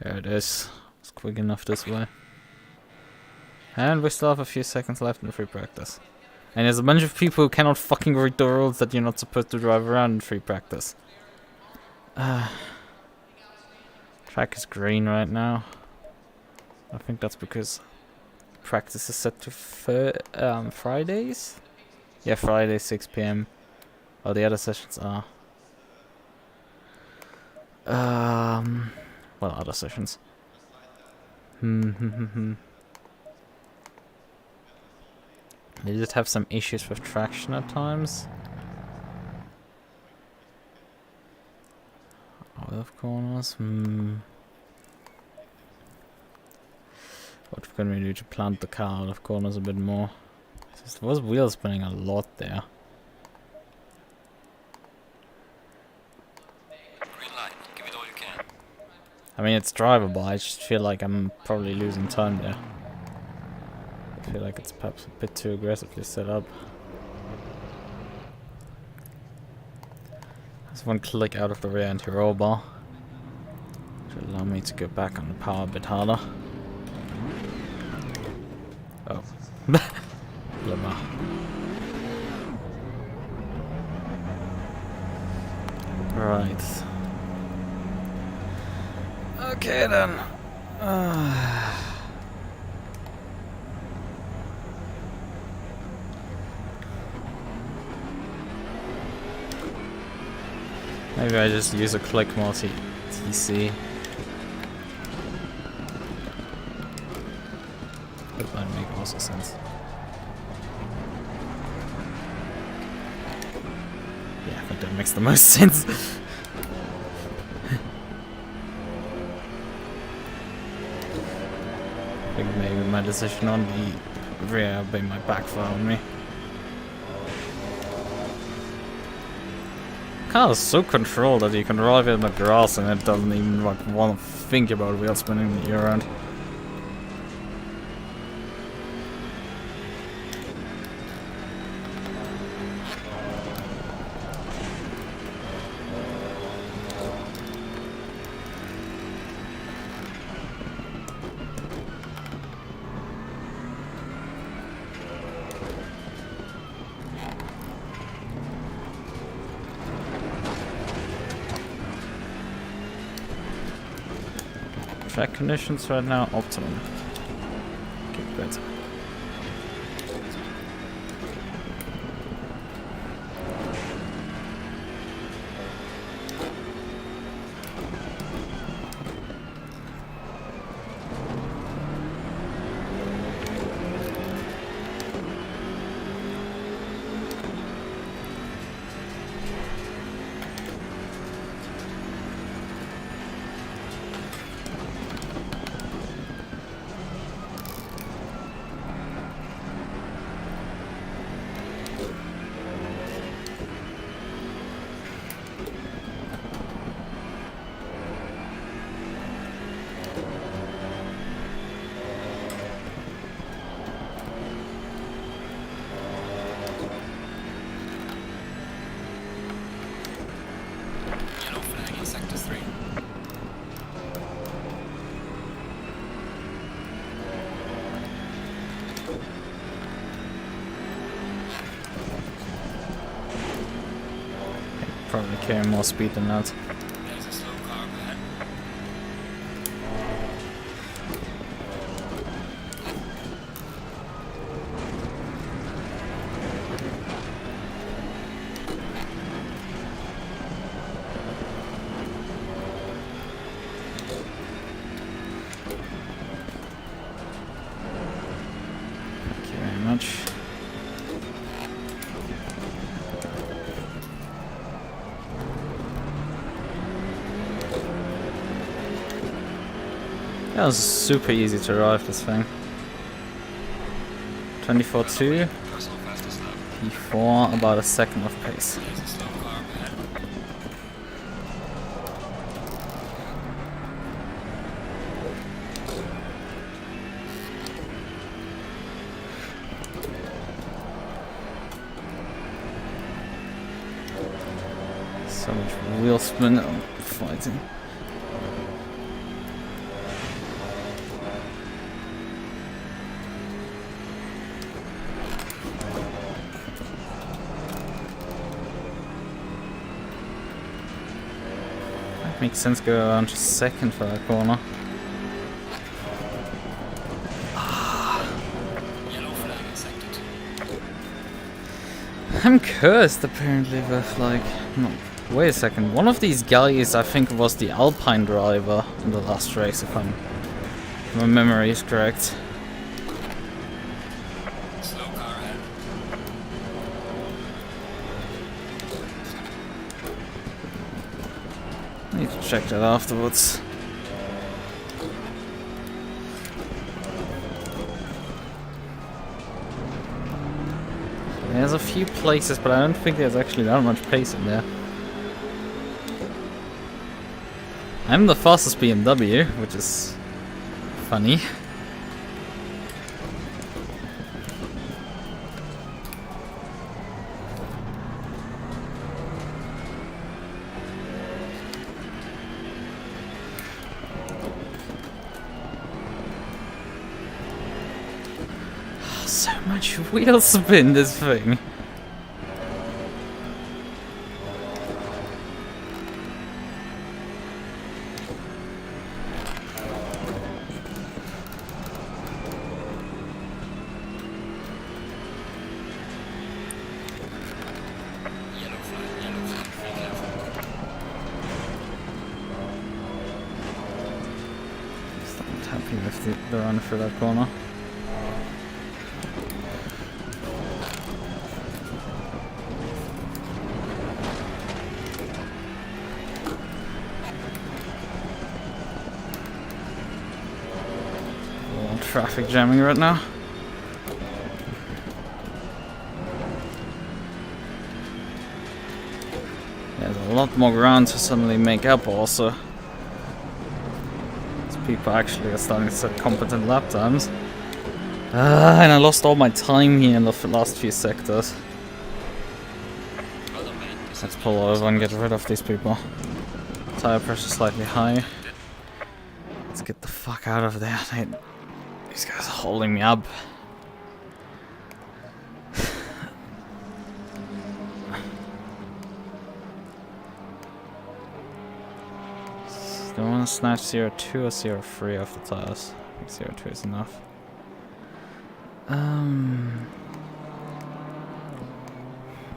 There it is. It's quick enough this way. And we still have a few seconds left in free practice. And there's a bunch of people who cannot fucking read the rules that you're not supposed to drive around in free practice. Track is green right now. I think that's because practice is set to Fridays? Yeah, Friday 6 PM. Oh, the other sessions are... well, other sessions. They just have some issues with traction at times. Out of corners. What can we do to plant the car out of corners a bit more? There was wheel spinning a lot there. Green light. Give it all you can. I mean, it's drivable. I just feel like I'm probably losing time there. I feel like it's perhaps a bit too aggressively set up. There's one click out of the rear anti-roll bar, which will allow me to go back on the power a bit harder. Oh. Glimmer. Right. Okay then. Maybe I just use a click multi TC. That might make also sense. Yeah, I think that makes the most sense. I think maybe my decision on the rear might backfire on me. Car is so controlled that you can drive it in the grass and it doesn't even like want to think about wheel spinning the gear around. Track conditions right now optimum. Get better. Yellow flag in sector 3. Probably carry more speed than that. There's a slow car ahead. Thank you very much. That was super easy to drive this thing. 24.2, Personal fastest lap. P4, about a second of pace. There's a slow car ahead. So much wheel spin on fighting. That makes sense, go around to second for that corner. Yellow flag accepted. I'm cursed apparently with like... No, wait a second, one of these guys I think was the Alpine driver in the last race if my memory is correct. Slow car ahead. I need to check that afterwards. There's a few places, but I don't think there's actually that much pace in there. I'm the fastest BMW, which is funny. So much wheel spin, this thing. Just not happy with the run for that corner. Traffic jamming right now. There's a lot more ground to suddenly make up also. These people actually are starting to set competent lap times. And I lost all my time here in the last few sectors. Let's pull over and get rid of these people. Tire pressure slightly high. Let's get the fuck out of there. These guys are holding me up. Do I want to snatch 0.2 or 0.3 off the tires? I think 0.2 is enough.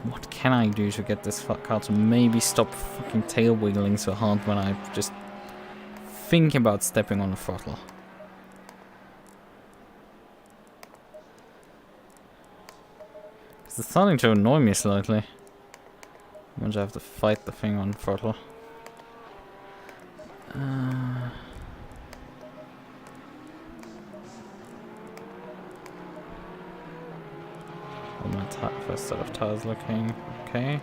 What can I do to get this car to maybe stop fucking tail wiggling so hard when I just think about stepping on the throttle? It's starting to annoy me slightly. Once I have to fight the thing on throttle. How my first set of tires looking okay.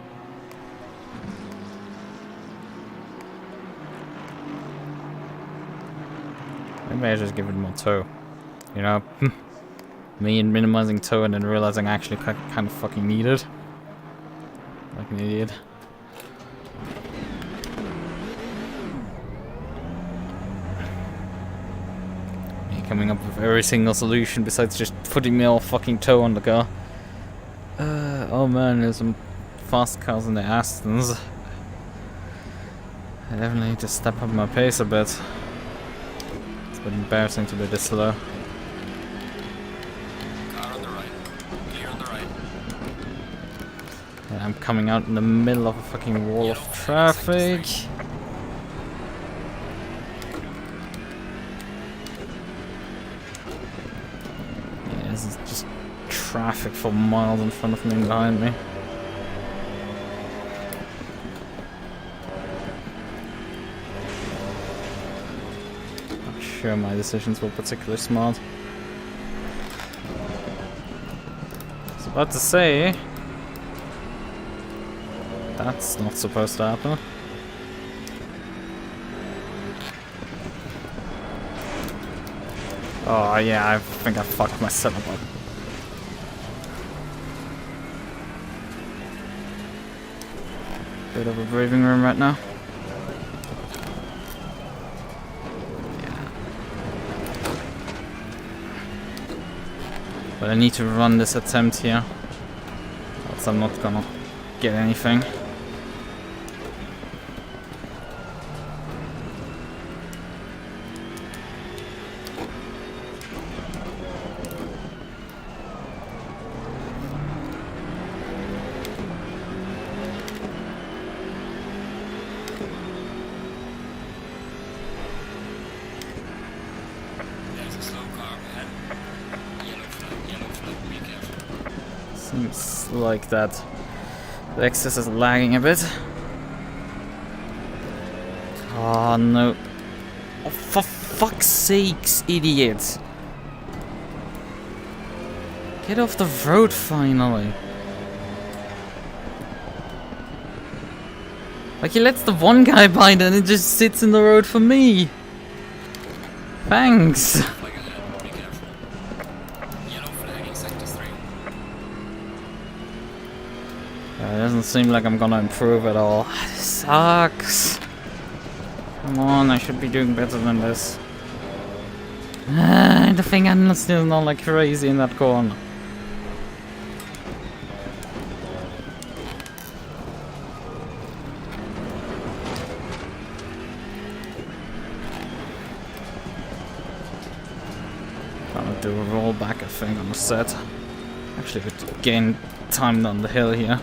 Maybe I just give it more tow. You know? Me minimizing tow and then realizing I actually kind of fucking need it. Like an idiot. Me coming up with every single solution besides just putting me all fucking tow on the car. Oh man, there's some fast cars in the Astons. I definitely need to step up my pace a bit. It's been embarrassing to be this slow. And I'm coming out in the middle of a fucking wall of traffic. Yeah, this is just traffic for miles in front of me and behind me. Not sure my decisions were particularly smart. I was about to say... That's not supposed to happen. Oh yeah, I think I fucked my setup up. Bit of a breathing room right now. But I need to run this attempt here, else I'm not gonna get anything. There's a slow car ahead. Yellow flag, be careful. Seems like that the access is lagging a bit. Oh no. Oh, for fuck's sakes, idiot. Get off the road finally. Like, he lets the one guy by, then it just sits in the road for me. Thanks. Flag ahead, be careful. Yellow flag in sector 3. It doesn't seem like I'm gonna improve at all. This sucks. Come on, I should be doing better than this. The thing I'm still not like crazy in that corner. Gonna do a rollback, I think, on the set. Actually, would gain time down the hill here.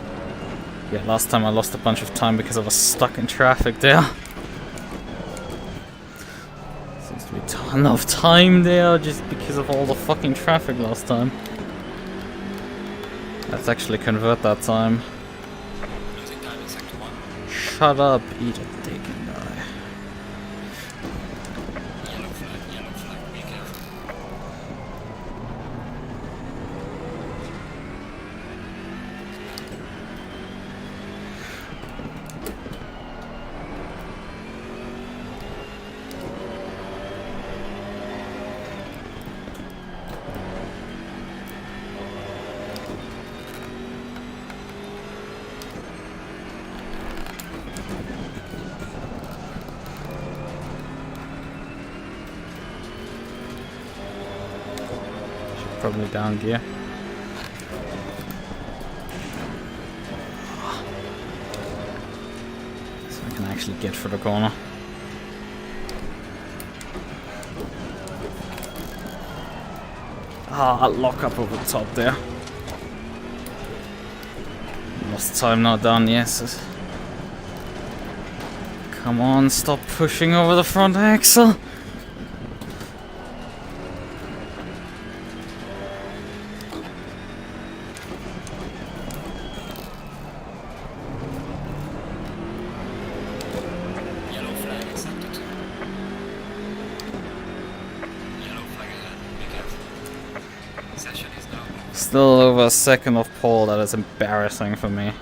Yeah, last time I lost a bunch of time because I was stuck in traffic there. Seems to be a ton of time there just because of all the fucking traffic last time. Let's actually convert that time. Losing time in sector 1. Shut up, eat a dick and die. Yellow flag, be careful. Probably down gear. So I can actually get for the corner. Ah, I'll lock up over the top there. Lost time not done, yes. Come on, stop pushing over the front axle. Yellow flag in sector 2. Yellow flag ahead, be careful. Session is now over. Still over a second of pole, that is embarrassing for me.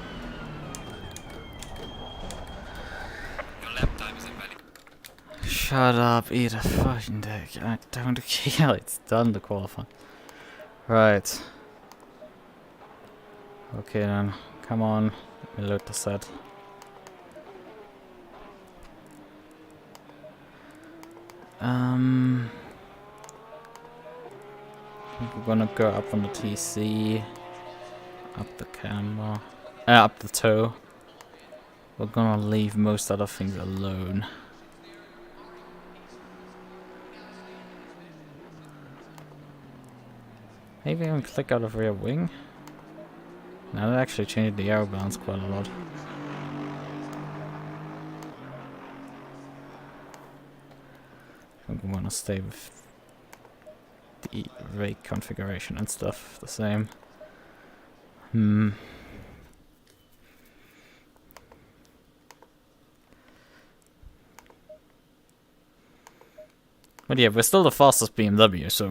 Your lap time is invalid. Shut up, eat a fucking dick. I don't care, it's done to qualify. Right. Okay then, come on, let me load the set. I think we're gonna go up on the TC, up the camber, up the toe. We're gonna leave most other things alone. Maybe I can click out of rear wing. Now that actually changed the aero balance quite a lot. I think I'm gonna stay with the rate configuration and stuff the same. But yeah, we're still the fastest BMW, so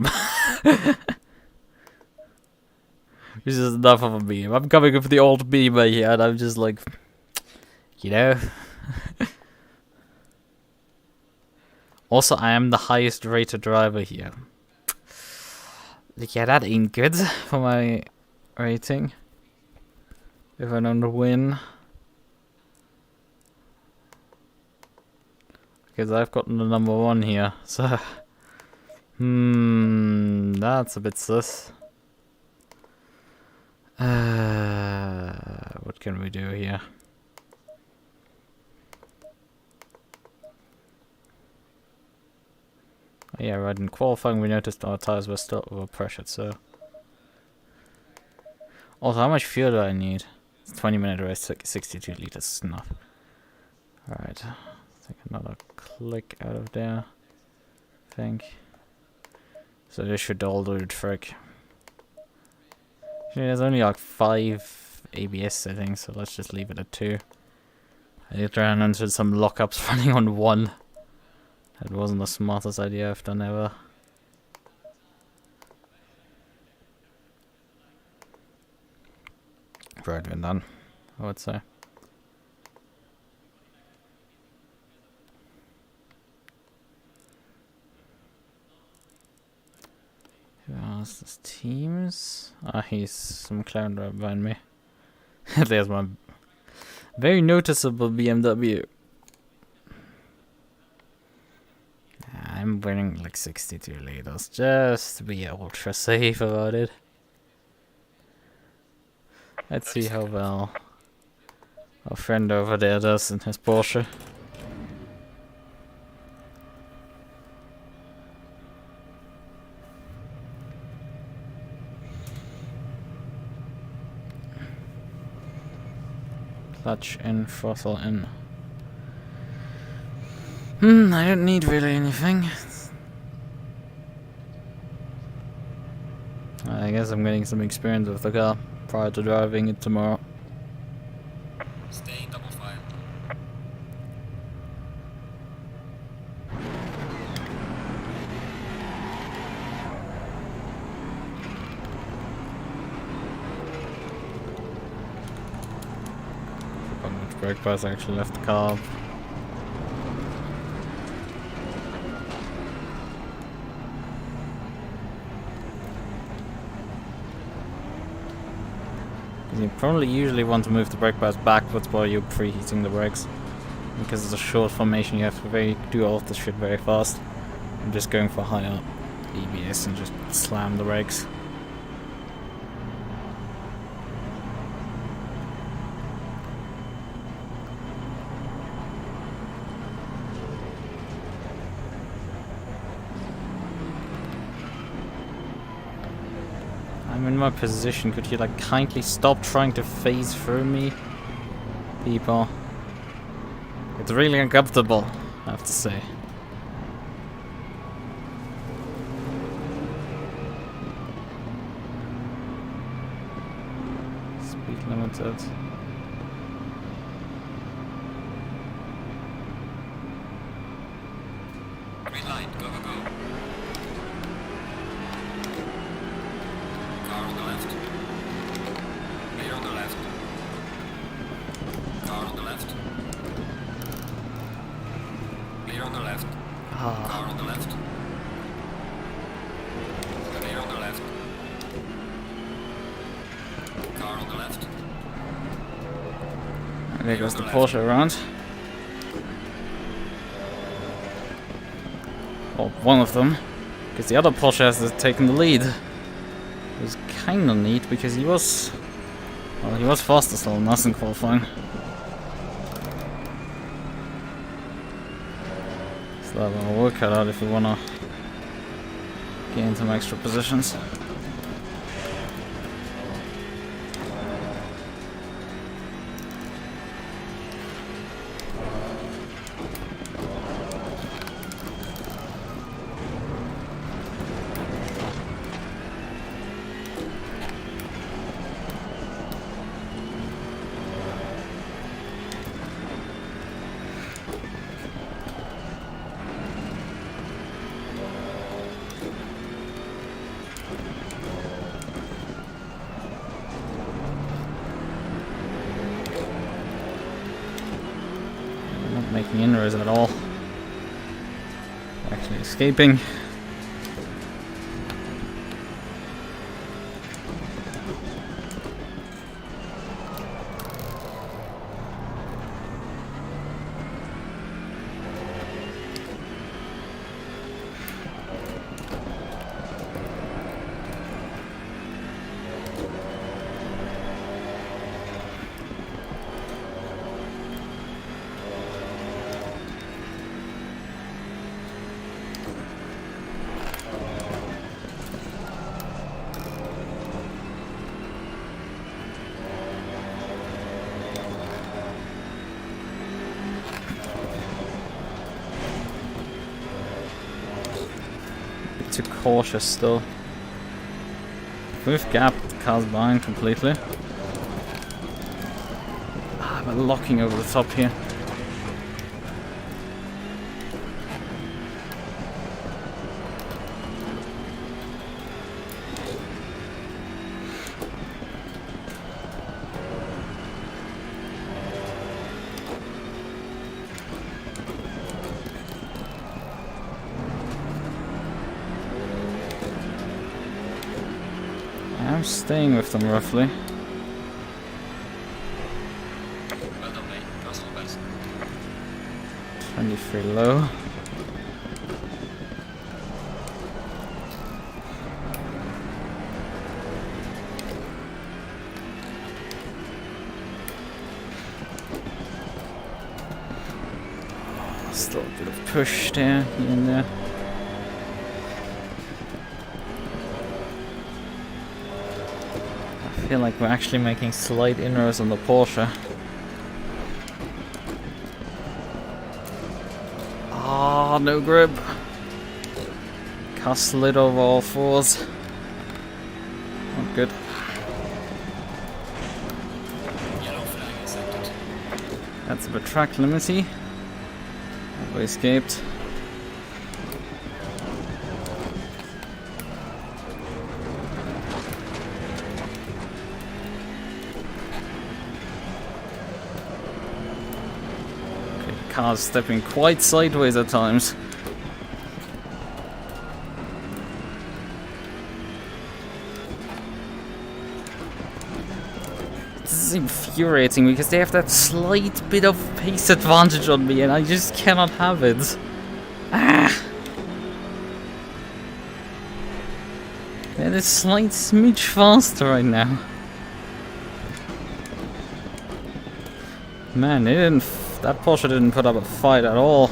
this is enough of a meme. I'm coming with the old meme here, and I'm just like, you know. Also, I am the highest rated driver here. Like, yeah, that ain't good for my rating. If I don't win. because I've gotten the number 1 here. So, that's a bit sus. What can we do here? Oh, yeah, right. In qualifying, we noticed our tires were still overpressured. So, also, how much fuel do I need? It's 20-minute race, 62 liters enough. Alright, take another click out of there, I think. So this should all do the trick. Actually, there's only like 5 ABS settings, so let's just leave it at 2. I did run into some lockups running on 1. That wasn't the smartest idea I've done ever. Right, we're done, I would say. Who else? This teams? Ah, he's some clown right behind me. There's my very noticeable BMW. I'm winning like 62 liters, just to be ultra safe about it. Let's see how well our friend over there does in his Porsche. Clutch in, throttle in. I don't need really anything. I guess I'm getting some experience with the car prior to driving it tomorrow. Stay in double file. Which brake pads actually left the car. You probably usually want to move the brake pads backwards while you're preheating the brakes. Because it's a short formation, you have to do all of this shit very fast. I'm just going for higher ABS and just slam the brakes. I'm in my position. Could you like kindly stop trying to phase through me, people? It's really uncomfortable, I have to say. Speed limited. Green light, go, go, go. Car on the left. Clear on the left. Car on the left. Clear on the left. Car on the left. Clear on the left. Car on the left. And there goes the Porsche around. Or one of them. Because the other Porsche has taken the lead. It was kinda neat because he was... well, he was fastest on us in qualifying. So that will work out if we wanna gain some extra positions. Making inroads at all. Actually escaping. too cautious still. We've gapped the cars behind completely. I'm locking over the top here. I'm staying with them roughly. Well done, mate. That's all best. 23 low. Still a bit of push there, here and there. I feel like we're actually making slight inroads on the Porsche. Ah, no grip. Car slid over all fours. Not good. Yellow flag accepted. That's a bit track limity. We escaped. Car's stepping quite sideways at times. This is infuriating because they have that slight bit of pace advantage on me and I just cannot have it. Ah! They're a slight smidge faster right now. Man, that Porsche didn't put up a fight at all.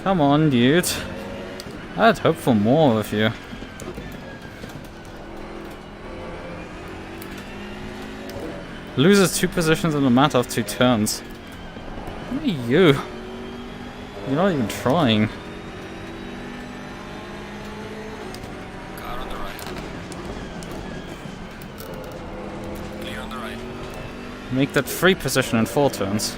Come on, dude. I'd hope for more of you. Loses 2 positions in a matter of 2 turns. What are you? You're not even trying. Car on the right. Clear on the right. Make that 3 position in 4 turns.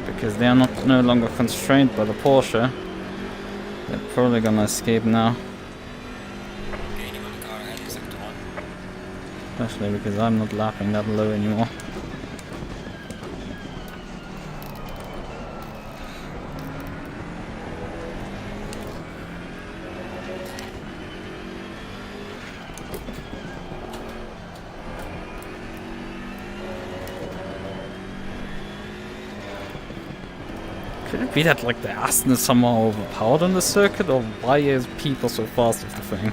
Because they are no longer constrained by the Porsche. They're probably gonna escape now. Gaining on the car ahead in sector 1. Especially because I'm not lapping that low anymore. Could it be that like the Aston is somehow overpowered on the circuit, or why is people so fast with the thing?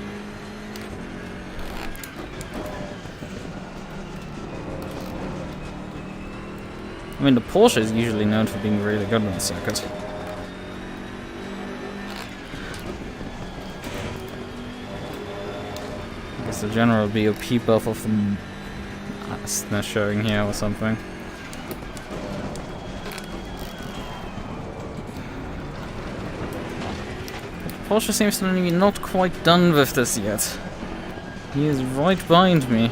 I mean, the Porsche is usually known for being really good on the circuit. I guess the general BOP buff of the Aston is showing here or something. Porsche seems to be not quite done with this yet. He is right behind me.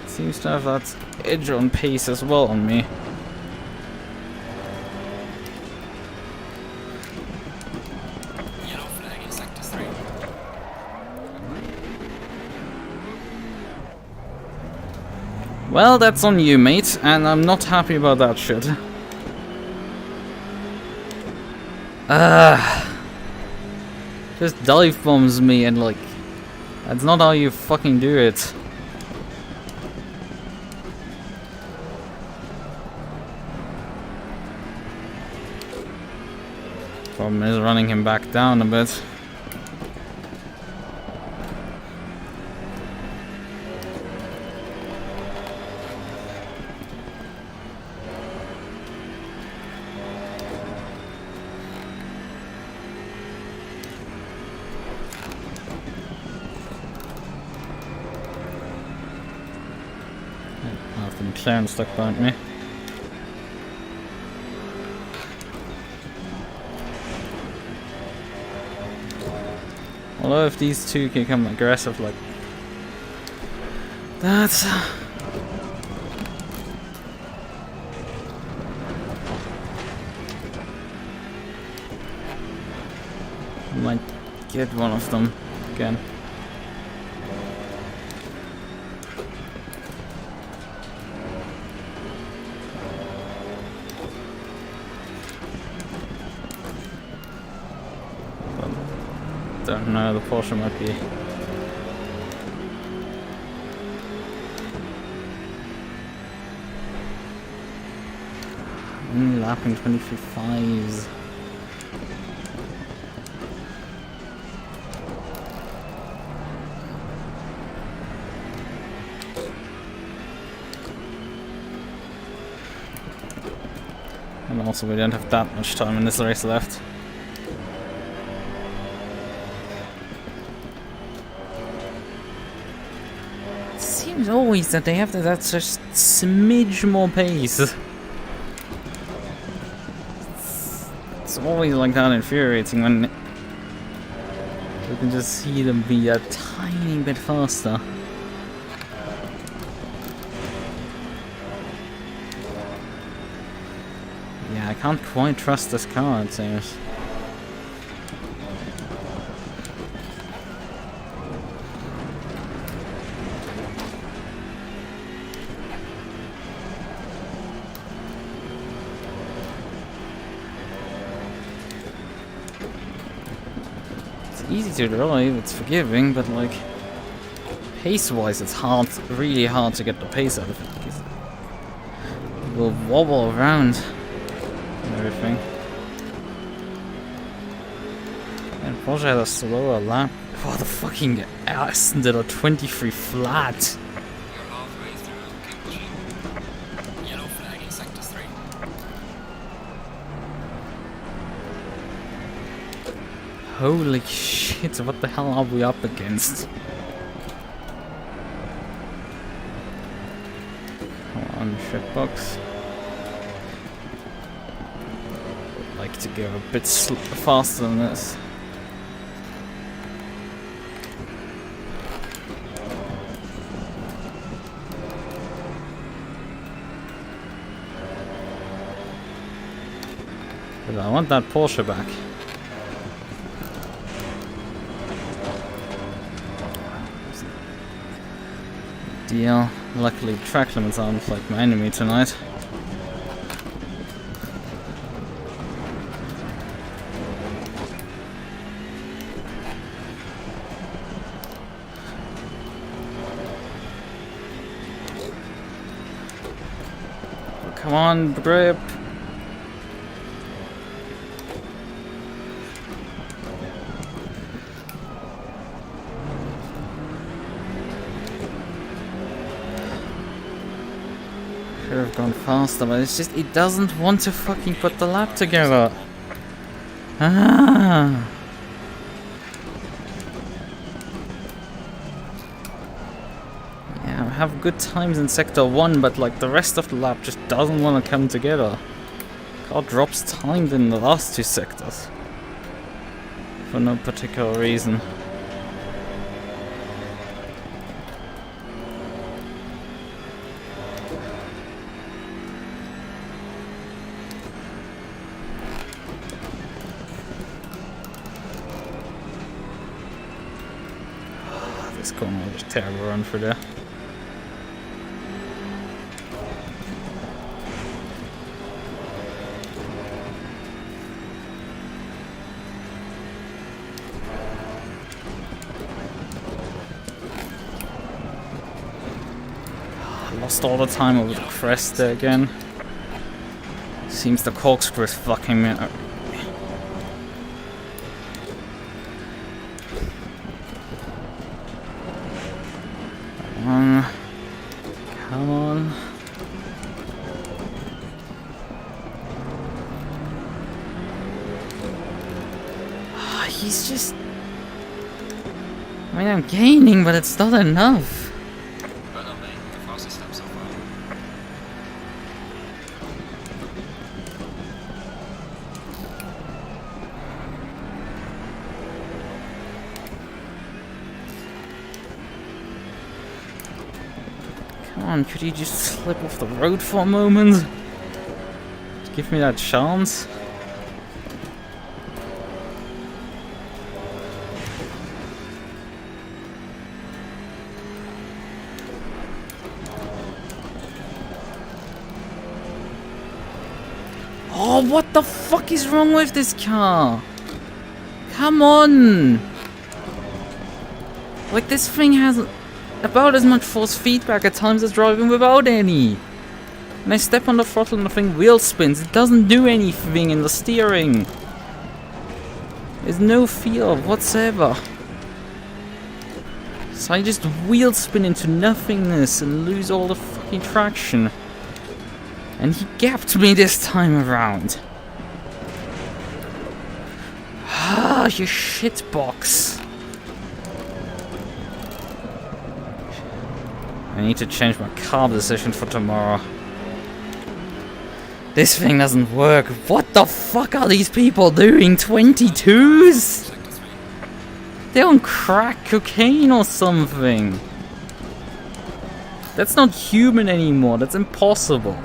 Seems to have that edge on pace as well on me. Yellow flag in sector 3. Well, that's on you, mate, and I'm not happy about that shit. Just dive bombs me and like, that's not how you fucking do it. Problem is running him back down a bit. I've been clearing stuck behind me. Although if these two can become aggressive like that, I might get one of them again. Don't know, the Porsche might be. Only lapping 23.5s. And also we don't have that much time in this race left. Seems always that they have that just smidge more pace. It's always like that infuriating when you can just see them be a tiny bit faster. Yeah, I can't quite trust this car, it seems. Easy to drive, it's forgiving, but like pace-wise it's hard, really hard to get the pace out of it because it will wobble around and everything. And Porsche had a slower lap. Oh, the fucking Aston did a 23 flat. You're halfway through Cambridge. Yellow flag in sector 3. Holy shit, what the hell are we up against? Come on, shitbox. I'd like to go a bit faster than this. But I want that Porsche back. Deal. Luckily, track limits aren't like my enemy tonight. Oh, come on, grip. Should have gone faster, but it's just, it doesn't want to fucking put the lap together. Ah. Yeah, I have good times in sector 1, but like the rest of the lap just doesn't want to come together. Car drops time in the last two sectors. For no particular reason. This corner was just terrible run for there. Lost all the time over the crest there again. Seems the corkscrew is fucking me up. on. Come on. He's just... I mean, I'm gaining, but it's not enough. But no, mate, the fastest step so far. Come on, could you just slip off the road for a moment? Just give me that chance. Oh, what the fuck is wrong with this car? Come on! Like, this thing has about as much force feedback at times as driving without any. And I step on the throttle and the thing wheel spins. It doesn't do anything in the steering. There's no feel whatsoever. So I just wheel spin into nothingness and lose all the fucking traction. And he gapped me this time around. Ah, you shitbox. I need to change my car decision for tomorrow. This thing doesn't work. What the fuck are these people doing? 22s? They're on crack cocaine or something. That's not human anymore. That's impossible.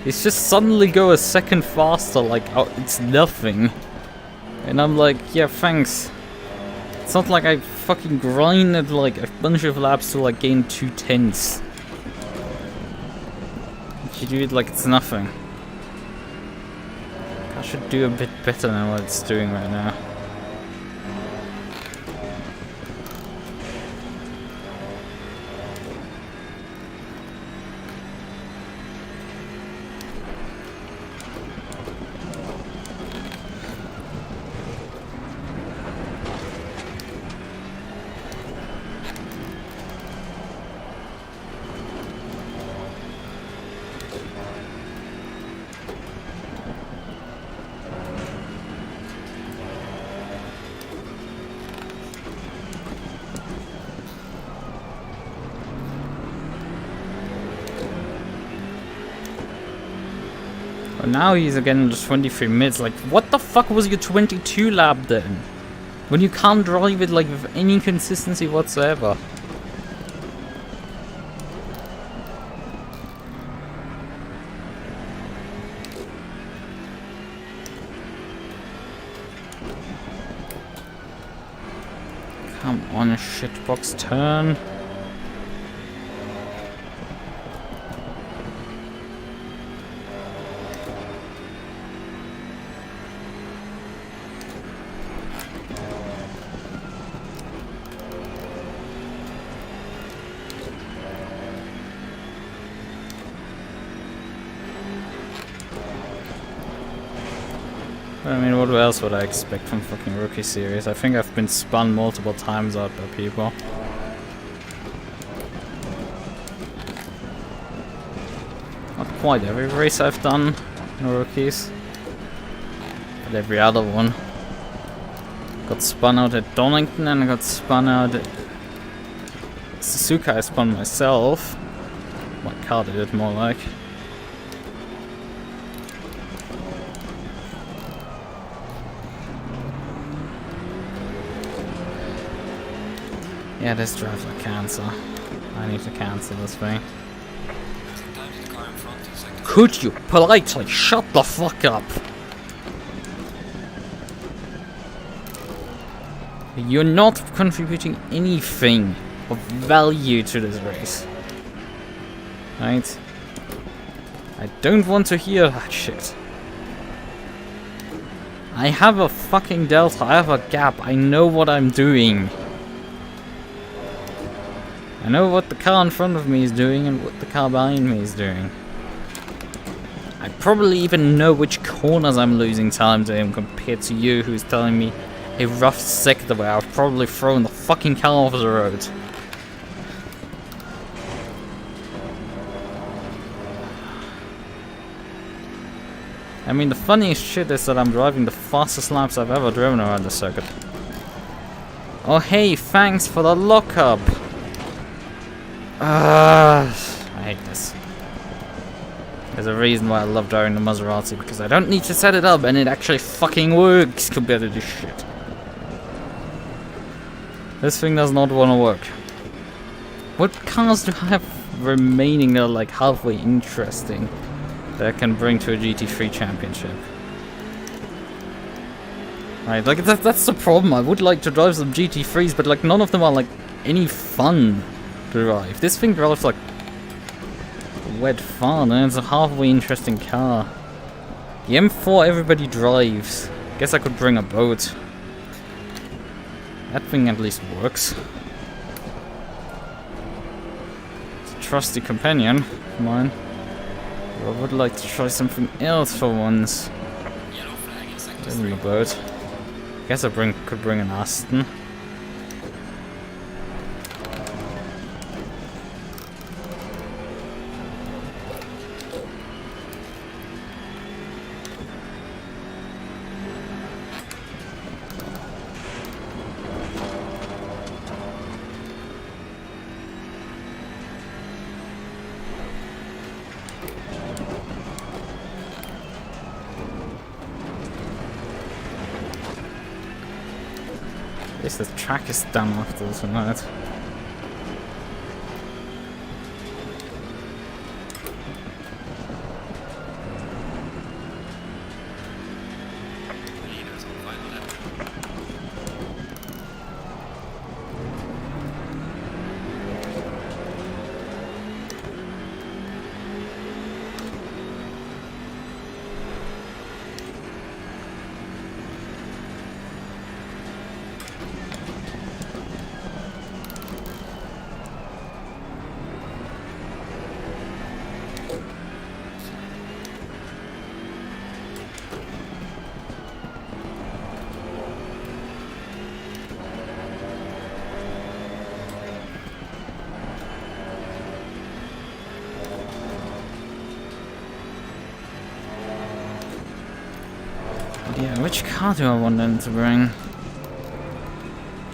It's just suddenly go a second faster, like oh, it's nothing. And I'm like, yeah, thanks. It's not like I fucking grinded like a bunch of laps to like gain 2/10. You do it like it's nothing. I should do a bit better than what it's doing right now. But now he's again in just 23 minutes. Like, what the fuck was your 22 lap then? When you can't drive it like with any consistency whatsoever. Come on, a shitbox turn. I mean, what else would I expect from fucking Rookie Series? I think I've been spun multiple times out by people. Not quite every race I've done in Rookies, but every other one. Got spun out at Donington and I got spun out at Suzuka. I spun myself. My car did it more like. Yeah, this drives like cancer. I need to cancel this thing. Could you politely shut the fuck up? You're not contributing anything of value to this race. Right? I don't want to hear that shit. I have a fucking delta, I have a gap, I know what I'm doing. I know what the car in front of me is doing and what the car behind me is doing. I probably even know which corners I'm losing time to him compared to you, who's telling me a rough sector where I've probably thrown the fucking car off the road. I mean, the funniest shit is that I'm driving the fastest laps I've ever driven around the circuit. Oh hey, thanks for the lockup! I hate this. There's a reason why I love driving the Maserati, because I don't need to set it up and it actually fucking works compared to this shit. This thing does not want to work. What cars do I have remaining that are like halfway interesting that I can bring to a GT3 championship? Right, like that's the problem. I would like to drive some GT3s, but like none of them are like any fun to drive. This thing drives like wet fun, and it's a halfway interesting car. The M4 everybody drives. Guess I could bring a boat. That thing at least works. It's a trusty companion of mine. I would like to try something else for once. Isn't a boat. Guess I could bring an Aston. At least the track is done after this tonight. Yeah, which car do I want them to bring?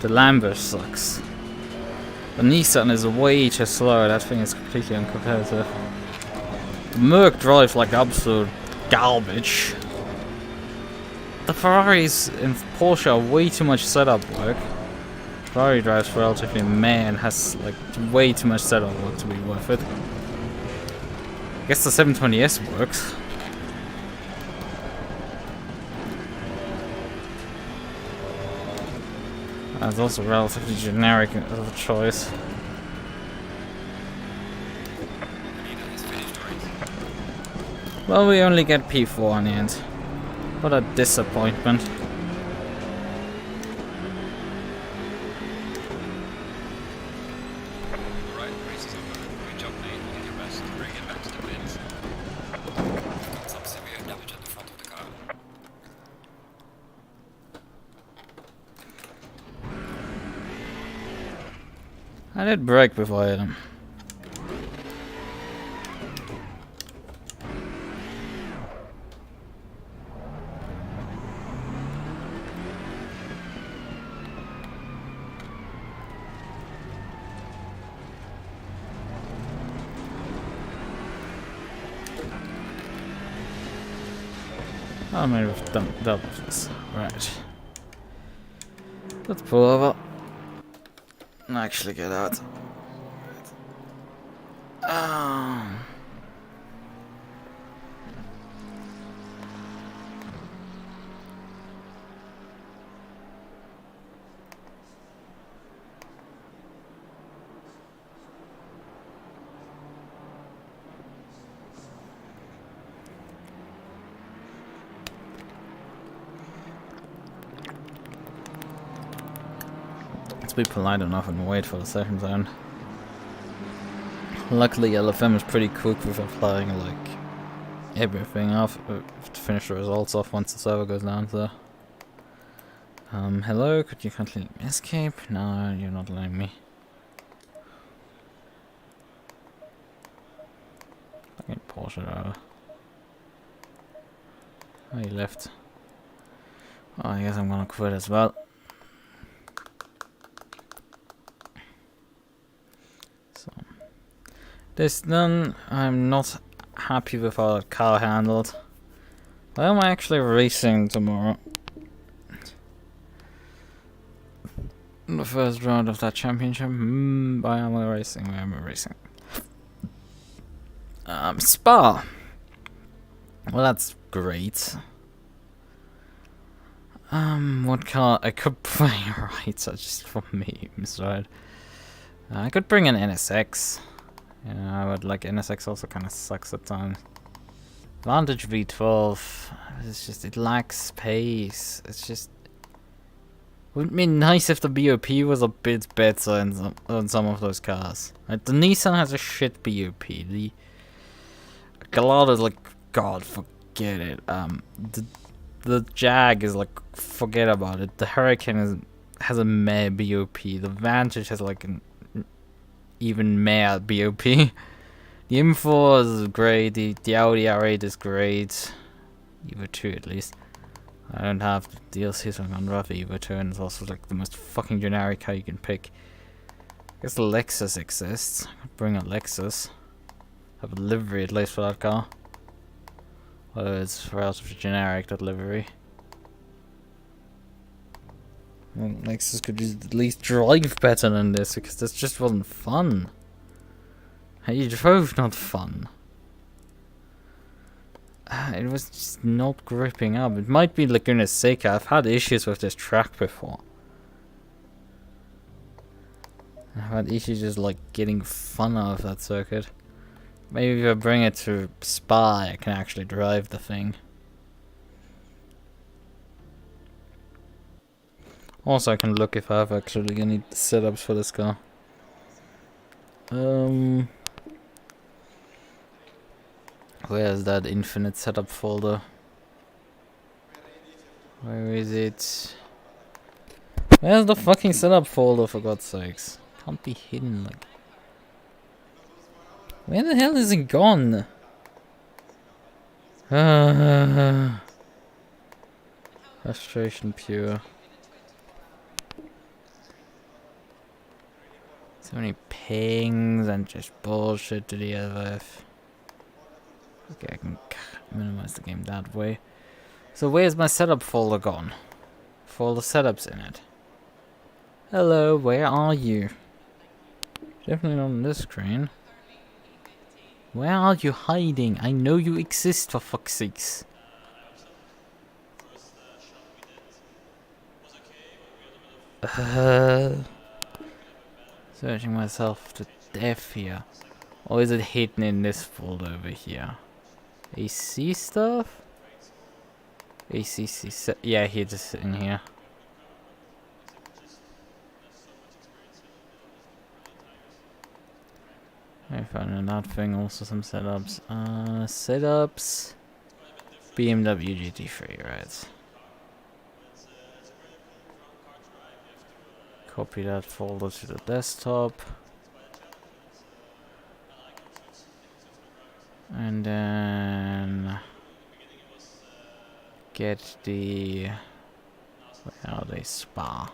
The Lambo sucks. The Nissan is way too slow, that thing is completely uncompetitive. The MUQU drives like absolute garbage. The Ferraris and Porsche are way too much setup work. Ferrari drives relatively meh and has like way too much setup work to be worth it. I guess the 720S works. That's also relatively generic of a choice. Well, we only get P4 in the end. What a disappointment. Right, race is over. Great job, mate. You did your best to bring it back to the wins. You've got some severe damage at the front of the car. I did brake before I hit him. Oh, maybe we've dealt with this. Right. Let's pull over. And actually get out. Let's be polite enough and wait for the second zone. Luckily LFM is pretty quick with applying like everything off, to finish the results off once the server goes down, so. Hello, could you kindly let me escape? No, you're not letting me. Fucking Porsche over. Oh, he left. Oh, I guess I'm gonna quit as well. So, this done. I'm not happy with how that car handled. Why am I actually racing tomorrow? In the first round of that championship? Why am I racing? Why am I racing? Spa. Well, that's great. What car? I could bring right, so just for memes, right? I could bring an NSX. Yeah, but like NSX also kind of sucks at times. Vantage V12. It's just, it lacks space. It's just. Would be nice if the BOP was a bit better on some of those cars. Like, the Nissan has a shit BOP. The Gallardo is like, God, forget it. The Jag is like, forget about it. The Hurricane has a meh BOP. The Vantage has like an even meh BOP. The M4 is great. The Audi R8 is great. Evo 2 at least. I don't have the DLC, so I'm gonna rough Evo 2, and it's also like the most fucking generic car you can pick. I guess the Lexus exists. I could bring a Lexus. Have a livery at least for that car. Although it's relatively generic, that livery. Well, Lexus could just at least drive better than this, because this just wasn't fun. How you drove not fun. It was just not gripping up. It might be Laguna Seca. I've had issues with this track before. I've had issues just like getting fun out of that circuit. Maybe if I bring it to Spa, I can actually drive the thing. Also, I can look if I have actually any setups for this car. Where's that infinite setup folder? Where is it? Where's the fucking setup folder, for God's sakes? Can't be hidden, like. Where the hell is it gone? Frustration pure. So many pings and just bullshit to the LF. Okay, I can minimize the game that way. So where's my setup folder gone? For all the setups in it. Hello, where are you? Definitely not on this screen. Where are you hiding? I know you exist, for fuck's sakes. Searching myself to death here. Or is it hidden in this folder over here? AC stuff? ACC, yeah, it's in here. I found another thing, also some setups. Setups. BMW GT3, right. Copy that folder to the desktop. And then get the, where are they? Spa.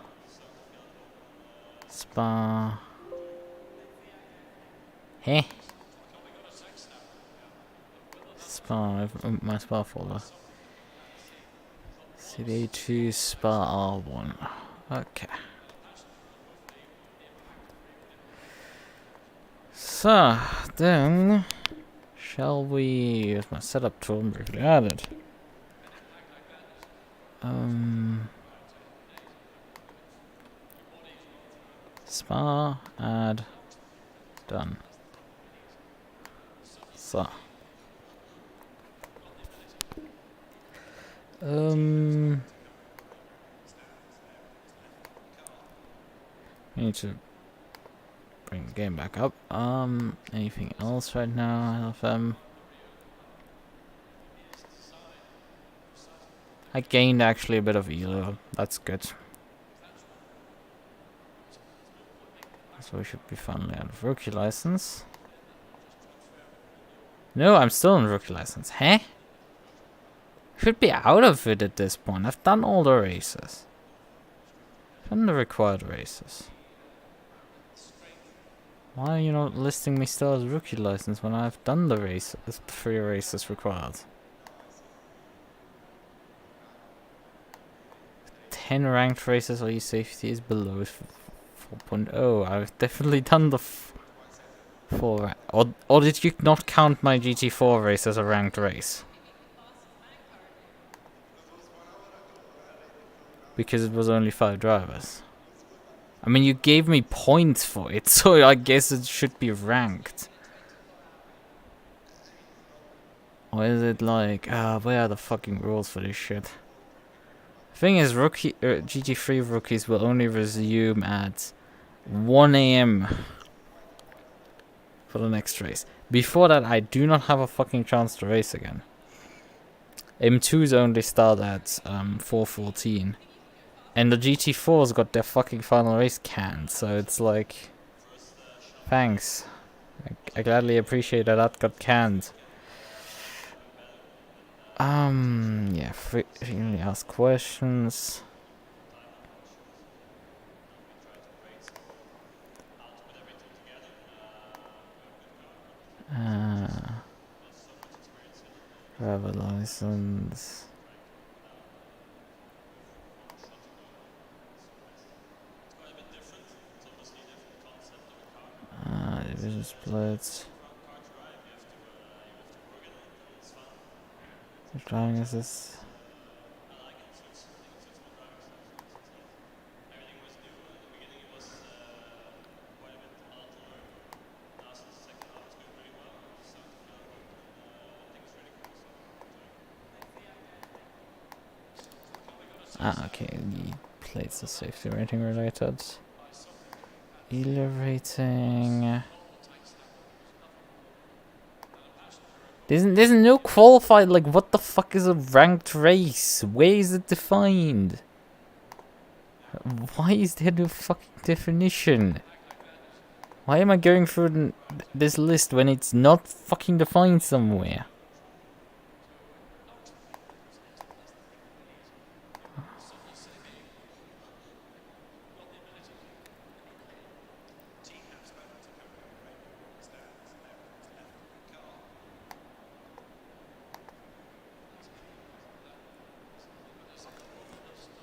Heh. My Spa folder. CD2 Spa R1. Okay. So then, shall we use my setup tool and briefly add it? Spa add done. So I need to bring the game back up. Anything else right now, LFM? I gained actually a bit of elo. That's good. So we should be finally out of rookie license. No, I'm still on rookie license. Huh? Should be out of it at this point. I've done all the races. Done the required races. Why are you not listing me still as rookie license when I've done the races, the 3 races required? 10 ranked races or safety is below 4.0. I've definitely done the 4. Or did you not count my GT4 race as a ranked race? Because it was only 5 drivers. I mean, you gave me points for it, so I guess it should be ranked. Or is it like, where are the fucking rules for this shit? Thing is, GT3 rookies will only resume at 1 AM for the next race. Before that, I do not have a fucking chance to race again. M2s only start at 4:14. And the GT4s got their fucking final race canned, so it's like... Thanks. I gladly appreciate that got canned. Yeah, frequently ask questions. Driver license. Division splits. Driving assist. Okay, the plates are safety rating related. ELO rating. There's no qualified, like, what the fuck is a ranked race? Where is it defined? Why is there no fucking definition? Why am I going through this list when it's not fucking defined somewhere?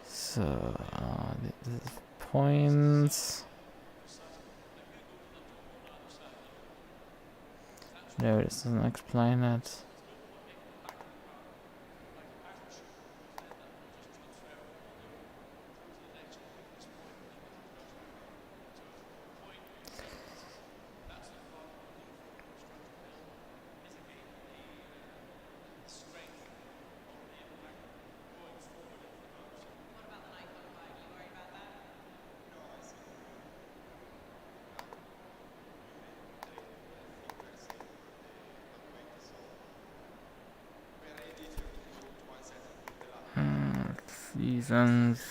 So, this is points. No, this doesn't explain it. Seasons.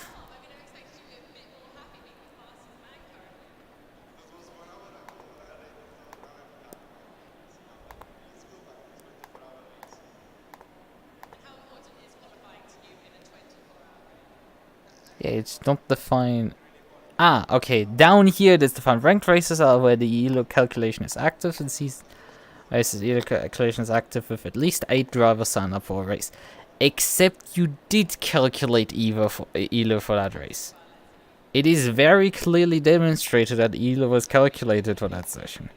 Yeah, it's not defined. Okay. Down here, it is defined. Ranked races are where the ELO calculation is active, and season races ELO calculation is active with at least 8 drivers signed up for a race. Except you did calculate ELO for that race. It is very clearly demonstrated that ELO was calculated for that session.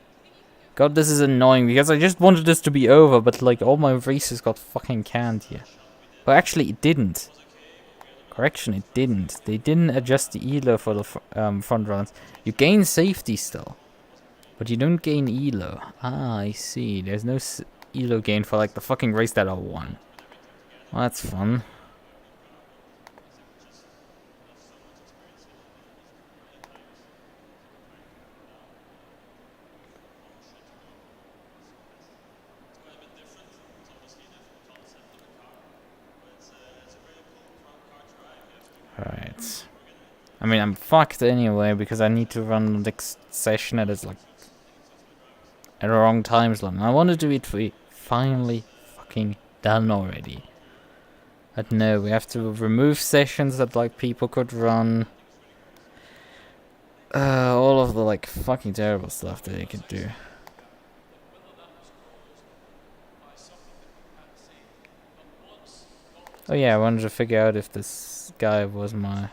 God, this is annoying, because I just wanted this to be over, but like all my races got fucking canned here. But actually it didn't. Correction, it didn't. They didn't adjust the ELO for the front runs. You gain safety still, but you don't gain ELO. I see. There's no ELO gain for like the fucking race that I won. Well, that's fun. But I mean, I'm fucked anyway because I need to run the next session at like at the wrong time slot. And I wanted to be finally fucking done already. But no, we have to remove sessions that like people could run. All of the like fucking terrible stuff that they could do. Oh yeah, I wanted to figure out if this guy was my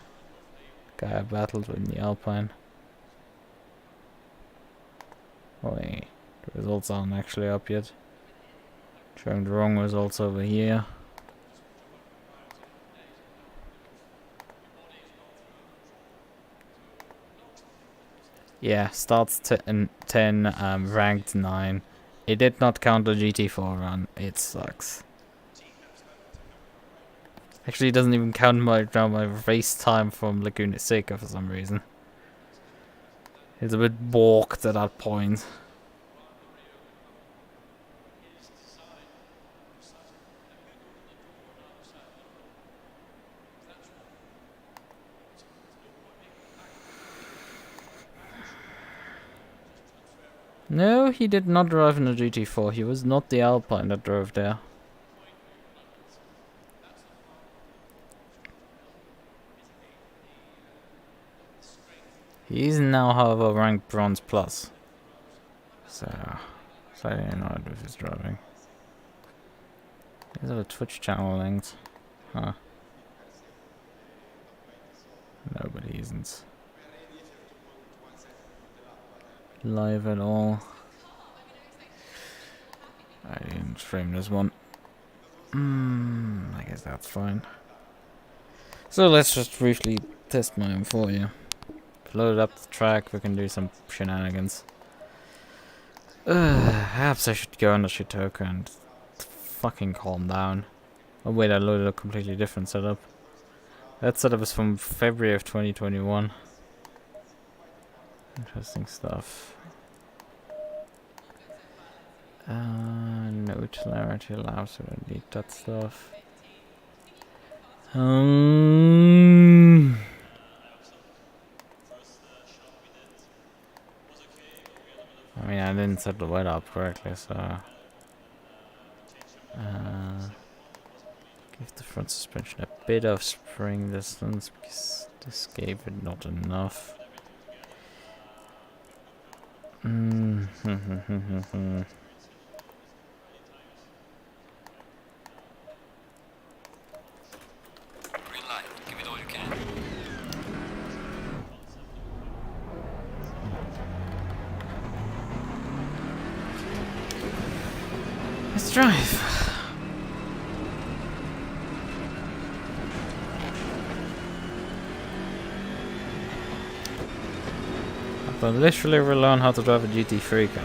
guy I battled with in the Alpine. Oh wait, the results aren't actually up yet. Showing the wrong results over here. Yeah, starts 10, ranked 9. It did not count the GT4 run. It sucks. Actually, it doesn't even count my race time from Laguna Seca for some reason. It's a bit balked at that point. No, he did not drive in a GT4. He was not the Alpine that drove there. He is now, however, ranked Bronze Plus. So I didn't know if he's driving. He's a Twitch channel linked. Huh. No, but he isn't live at all. I didn't stream this one. I guess that's fine. So let's just briefly test my M4 here. Load up the track, we can do some shenanigans. Perhaps I should go on the Shitoka and fucking calm down. Oh wait, I loaded a completely different setup. That setup is from February of 2021. Interesting stuff. No clarity allowed, so I don't need that stuff. I mean, I didn't set the weather up correctly, so give the front suspension a bit of spring distance because this gave it not enough. Let's drive. I literally relearn how to drive a GT3 car.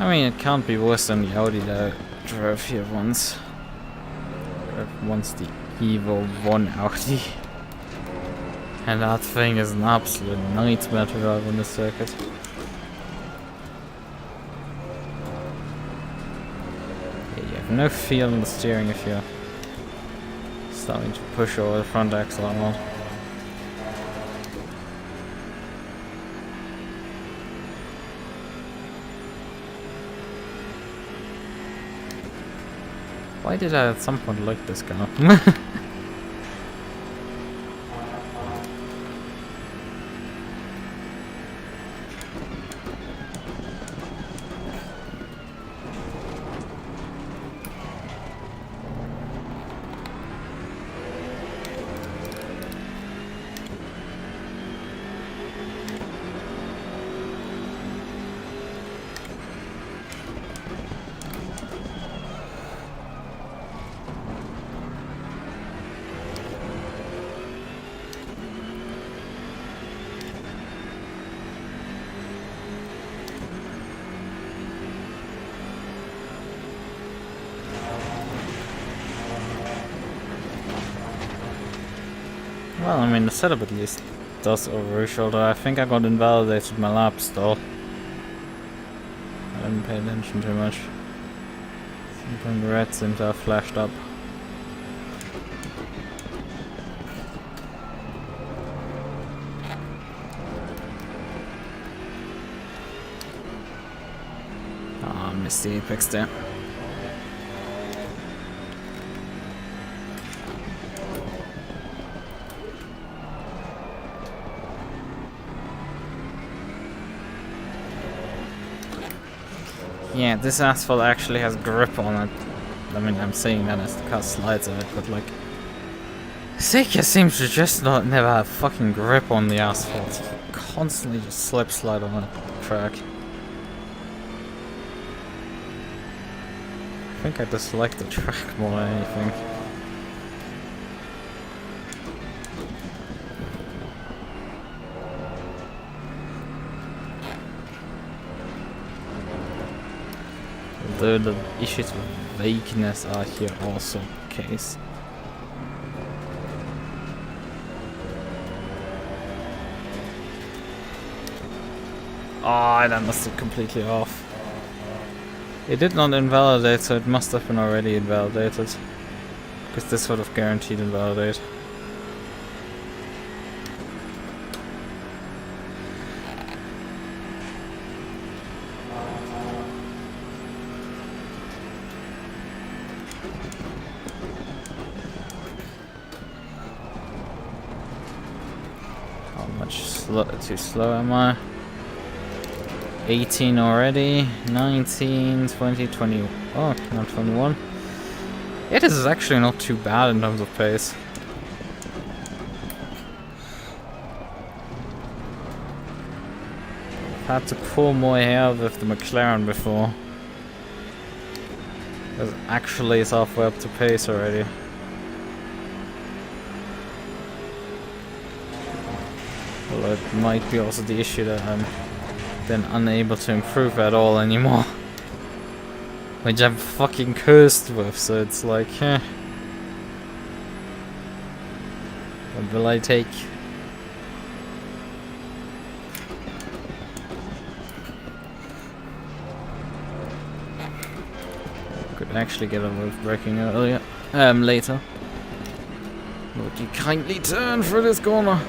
I mean, it can't be worse than the Audi that I drove here once. Once the Evo 1 Audi. And that thing is an absolute nightmare to drive on the circuit. Yeah, you have no feel in the steering if you're starting to push over the front axle or not. Why did I at some point like this car? Well, I mean, the setup at least does overshoulder. I think I got invalidated my lap stall. I didn't pay attention too much. Something red seems to have flashed up. Ah, I missed the apex there. Yeah, this asphalt actually has grip on it. I mean, I'm saying that as the car slides on it, but like... Seika seems to just never have fucking grip on the asphalt. He constantly just slip slide on the track. I think I dislike the track more than anything. Although the issues with vagueness are here also the case. Ah, that must have completely off. It did not invalidate, so it must have been already invalidated. Because this sort of guaranteed invalidate. How much too slow am I? 18 already, 19, 20, 20, oh, not 21. It is actually not too bad in terms of pace. I've had to pull more hair with the McLaren before. Because actually it's halfway up to pace already. Well, it might be also the issue that I'm then unable to improve at all anymore. Which I'm fucking cursed with, so it's like, what will I take? Could actually get away with braking earlier, later. Would you kindly turn for this corner?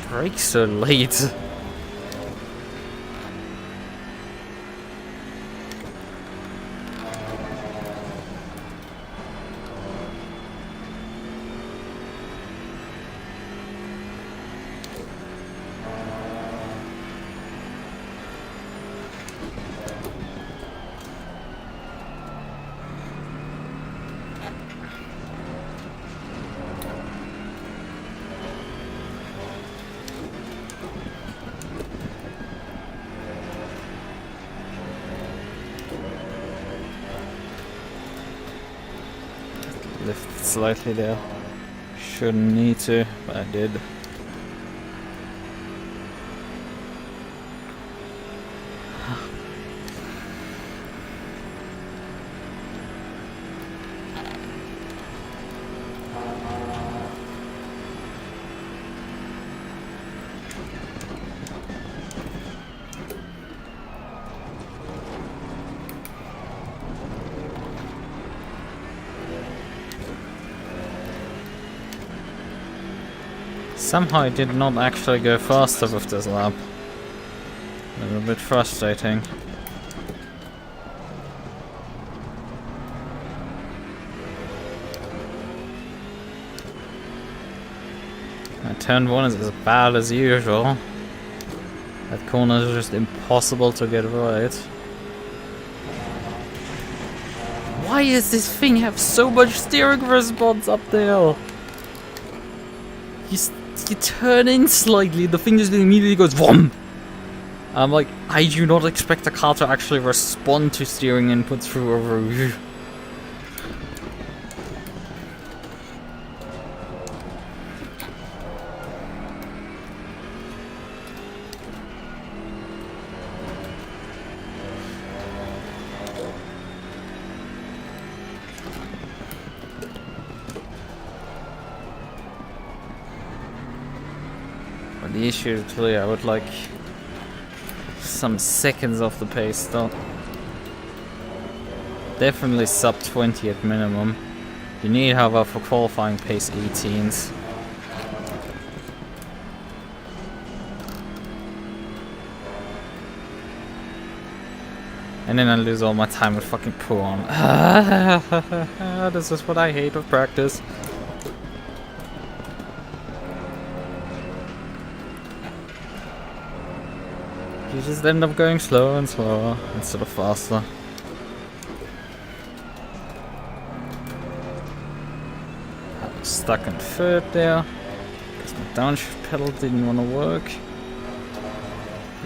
Brake so late. Lift slightly there. Shouldn't need to, but I did. Somehow I did not actually go faster with this lap. A little bit frustrating. Turn 1 is as bad as usual. That corner is just impossible to get right. Why does this thing have so much steering response up there? You turn in slightly, the thing just immediately goes VOM! I'm like, I do not expect the car to actually respond to steering input through a roof. But the issue is clear. I would like some seconds off the pace still. Definitely sub 20 at minimum. You need, however, for qualifying pace 18s. And then I lose all my time with fucking porn. This is what I hate with practice. You just end up going slower and slower instead of faster. I was stuck in third there because my downshift pedal didn't want to work.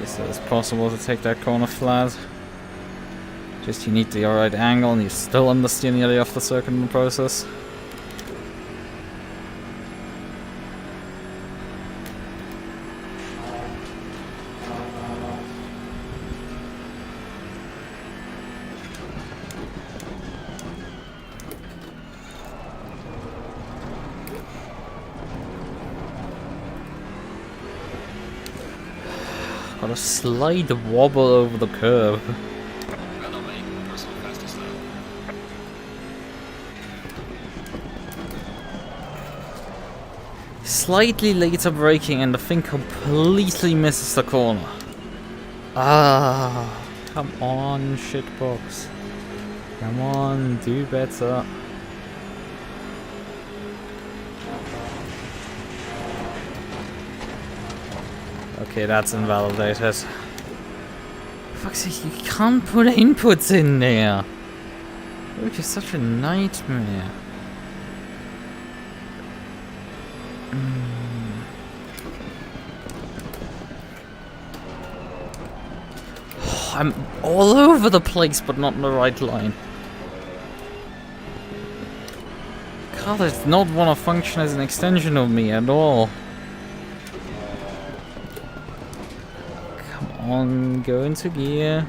Yes, it is possible to take that corner flat. Just you need the right angle and you still understeer nearly off the circuit in the process. Got a slight wobble over the curb. Well done, mate. Personal fastest lap. Slightly later braking and the thing completely misses the corner. Ah, come on, shitbox. Come on, do better. Okay, that's invalidated. Fuck's sake, you can't put inputs in there. Which is such a nightmare. I'm all over the place, but not in the right line. Car does not want to function as an extension of me at all. Come on, go into gear.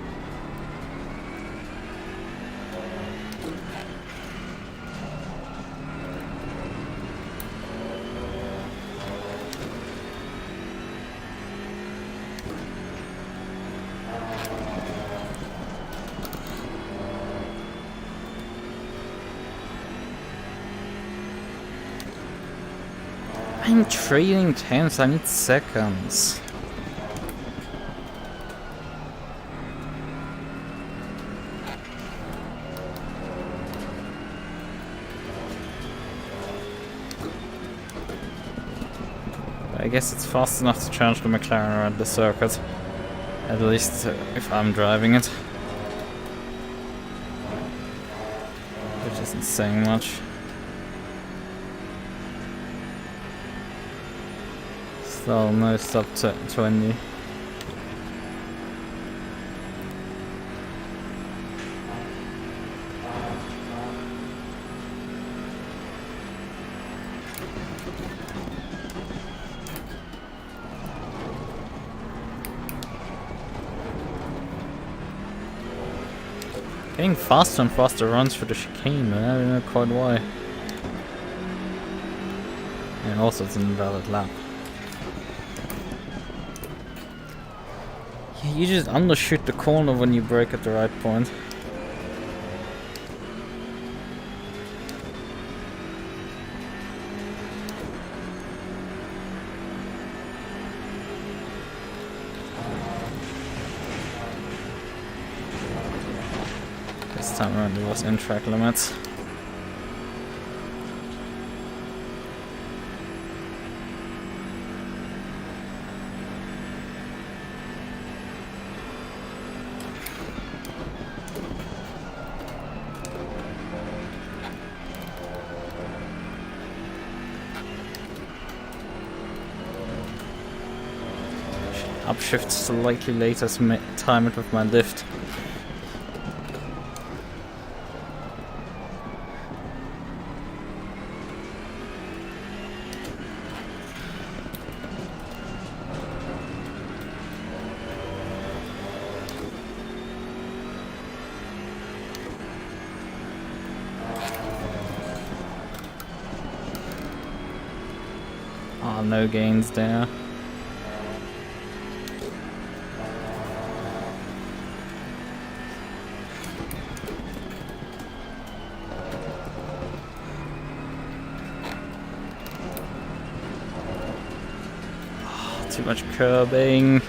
I'm trading tenths, I need seconds. I guess it's fast enough to change the McLaren around the circuit. At least if I'm driving it. Which isn't saying much. Still no sub 20. Getting faster and faster runs for the chicane, man. I don't know quite why. And also it's an invalid lap. Yeah, you just undershoot the corner when you brake at the right point. This time around it was in track limits. Upshift slightly later to time it with my lift. Ah, no gains there. too much curbing.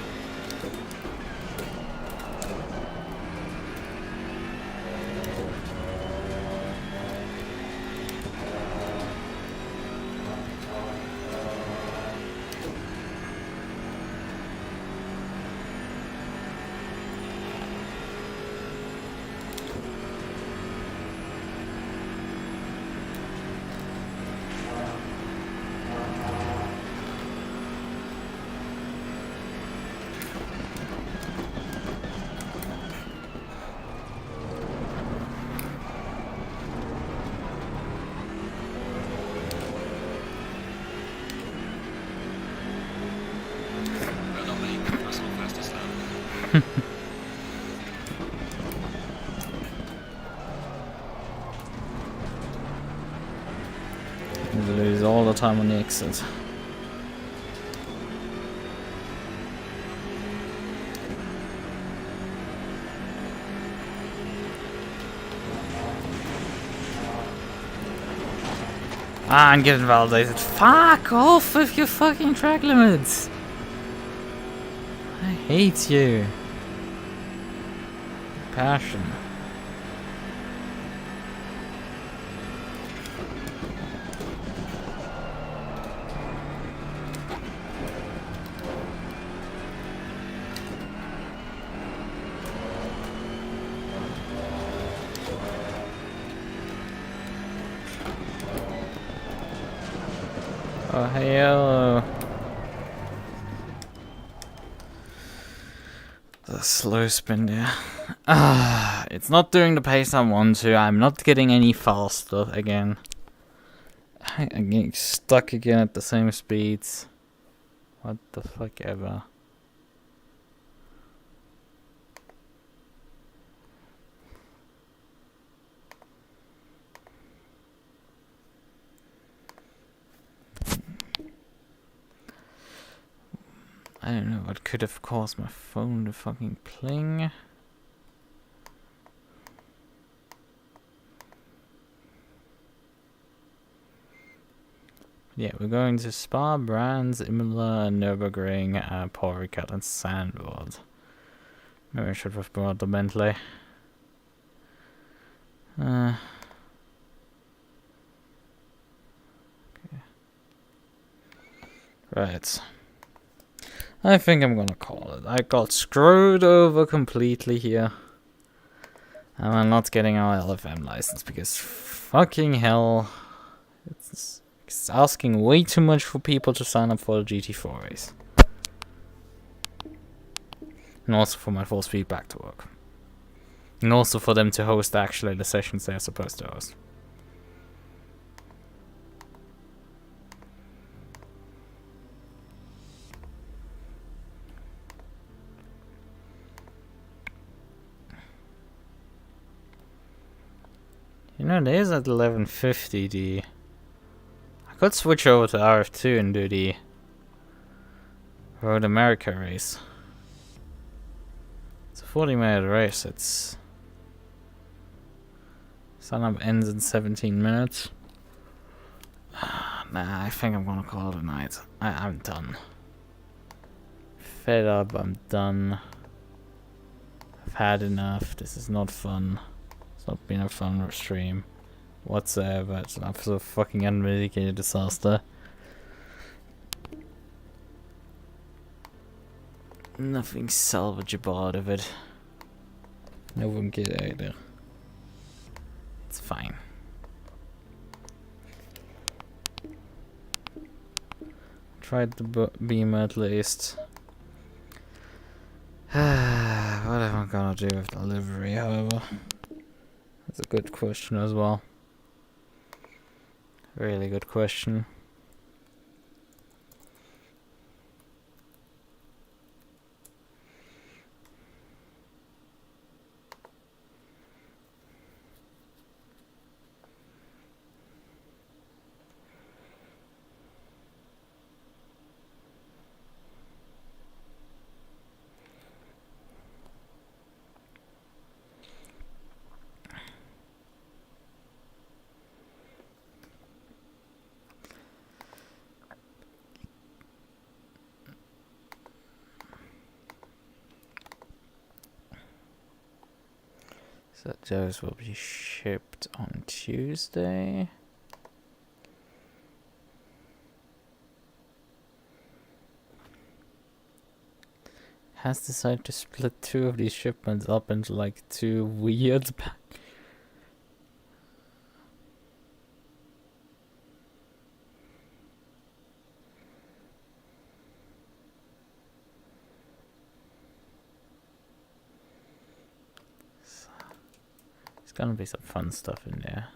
Well done, mate. Personal fastest lap. You lose all the time on the exit. Ah, I'm getting validated. Fuck off with your fucking track limits! I hate you. Passion. Oh, hello. The slow spin there. Ah, it's not doing the pace I want to. I'm not getting any faster again. I'm getting stuck again at the same speeds. What the fuck ever. I don't know what could have caused my phone to fucking pling. Yeah, we're going to Spa, Brands, Imola, Nürburgring, Paul Ricard, and Sandwald. Maybe I should have brought the Bentley. Okay. Right. I think I'm gonna call it. I got screwed over completely here. And I'm not getting our LFM license because fucking hell. It's asking way too much for people to sign up for the GT4 race. And also for my full speed back to work. And also for them to host actually the sessions they're supposed to host. You know, there's at 1150 I could switch over to RF2 and do the Road America race. It's a 40-minute race. It's sign up ends in 17 minutes. Nah, I think I'm gonna call it a night. I'm done. Fed up, I'm done. I've had enough. This is not fun. It's not been a fun stream whatsoever. It's an absolute fucking unmitigated disaster. Nothing salvageable out of it. No one get either. It's fine. Tried the beam at least. What am I gonna do with delivery, however? That's a good question as well. Really good question. So those will be shipped on Tuesday. Has decided to split 2 of these shipments up into like 2 weird packs. There's gonna be some fun stuff in there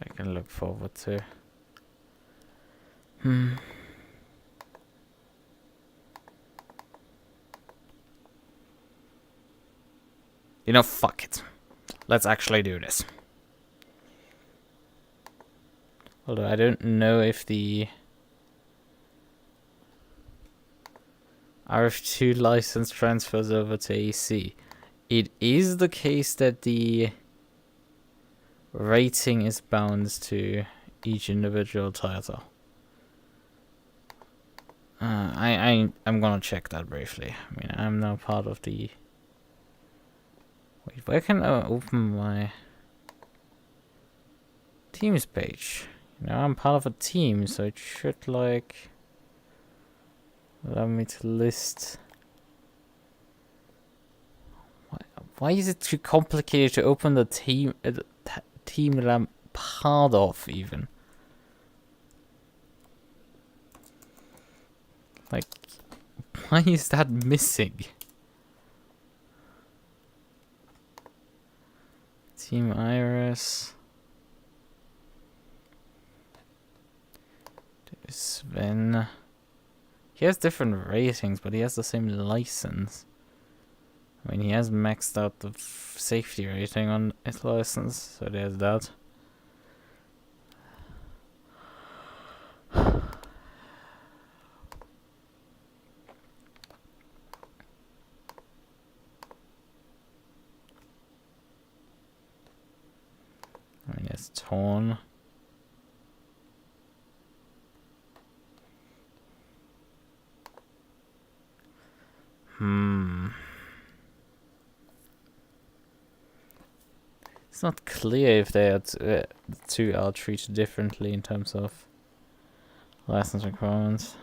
I can look forward to. You know, fuck it. Let's actually do this. Although I don't know if the RF2 license transfers over to AC. It is the case that the rating is bound to each individual title. I'm gonna check that briefly. I mean, I'm now part of the... Wait, where can I open my Teams page? You know, I'm part of a team, so it should, like, allow me to list... Why is it too complicated to open the team that I'm part of, even? Like, why is that missing? Team Iris. There's Sven. He has different ratings, but he has the same license. I mean, he has maxed out the safety rating on his license, so there's that. I mean, it's torn. It's not clear if they are the two are treated differently in terms of license requirements.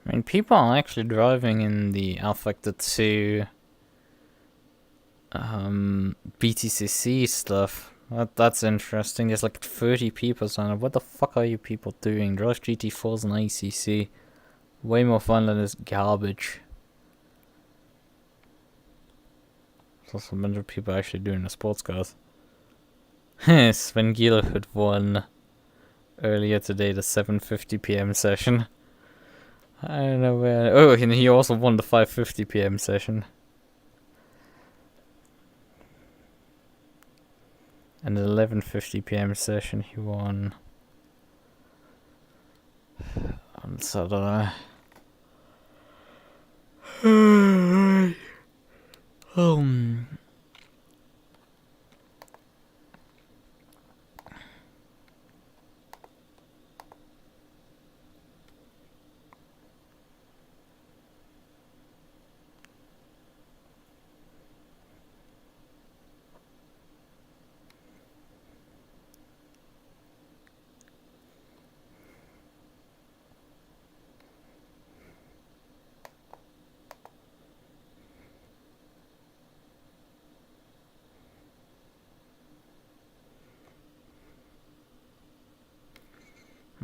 I mean, people are actually driving in the Alpha 2 BTCC stuff. That's interesting. There's like 30 people signed up. What the fuck are you people doing? Drive GT4s and ACC. Way more fun than this garbage. There's also a bunch of people actually doing the sports cars. Sven Gielhood won earlier today the 7:50 PM session. I don't know where... Oh, and he also won the 5:50 PM session. And the 11:50 PM session he won on Saturday.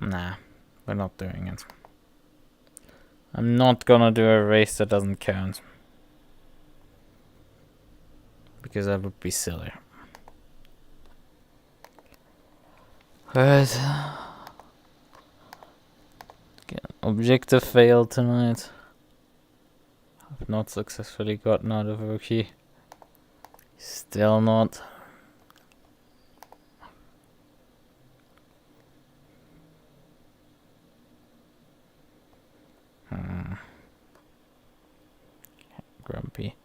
Nah, we're not doing it. I'm not gonna do a race that doesn't count. Because that would be silly. But again, objective failed tonight. I've not successfully gotten out of rookie. Still not. Grumpy.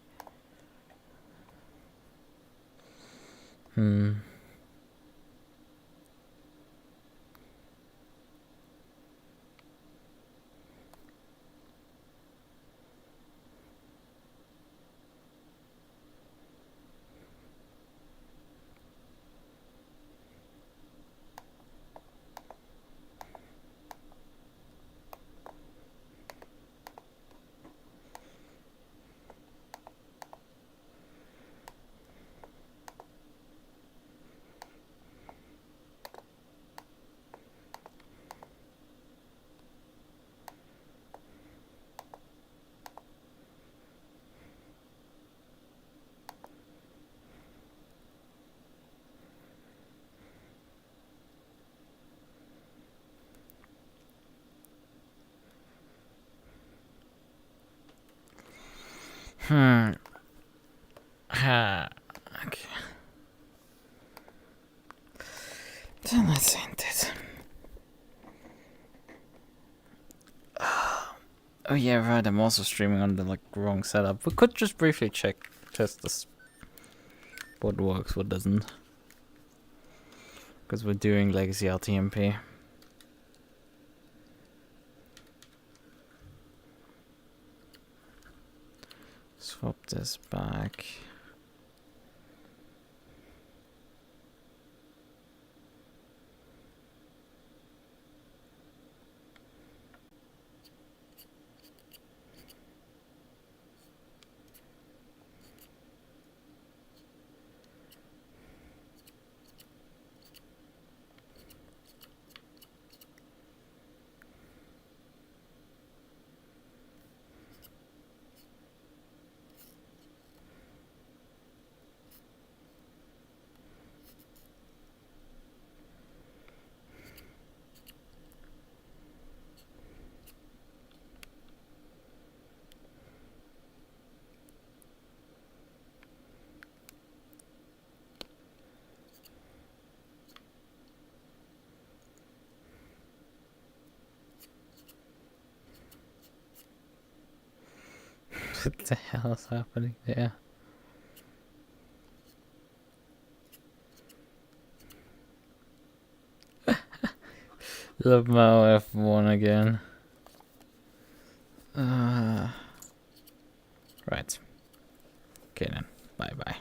Okay. Then let's end it. Oh yeah, right, I'm also streaming on the wrong setup. We could just briefly test this. What works, what doesn't. Because we're doing legacy LTMP. Swap this back. What the hell is happening there? Love my F1 again. Right. Okay then. Bye bye.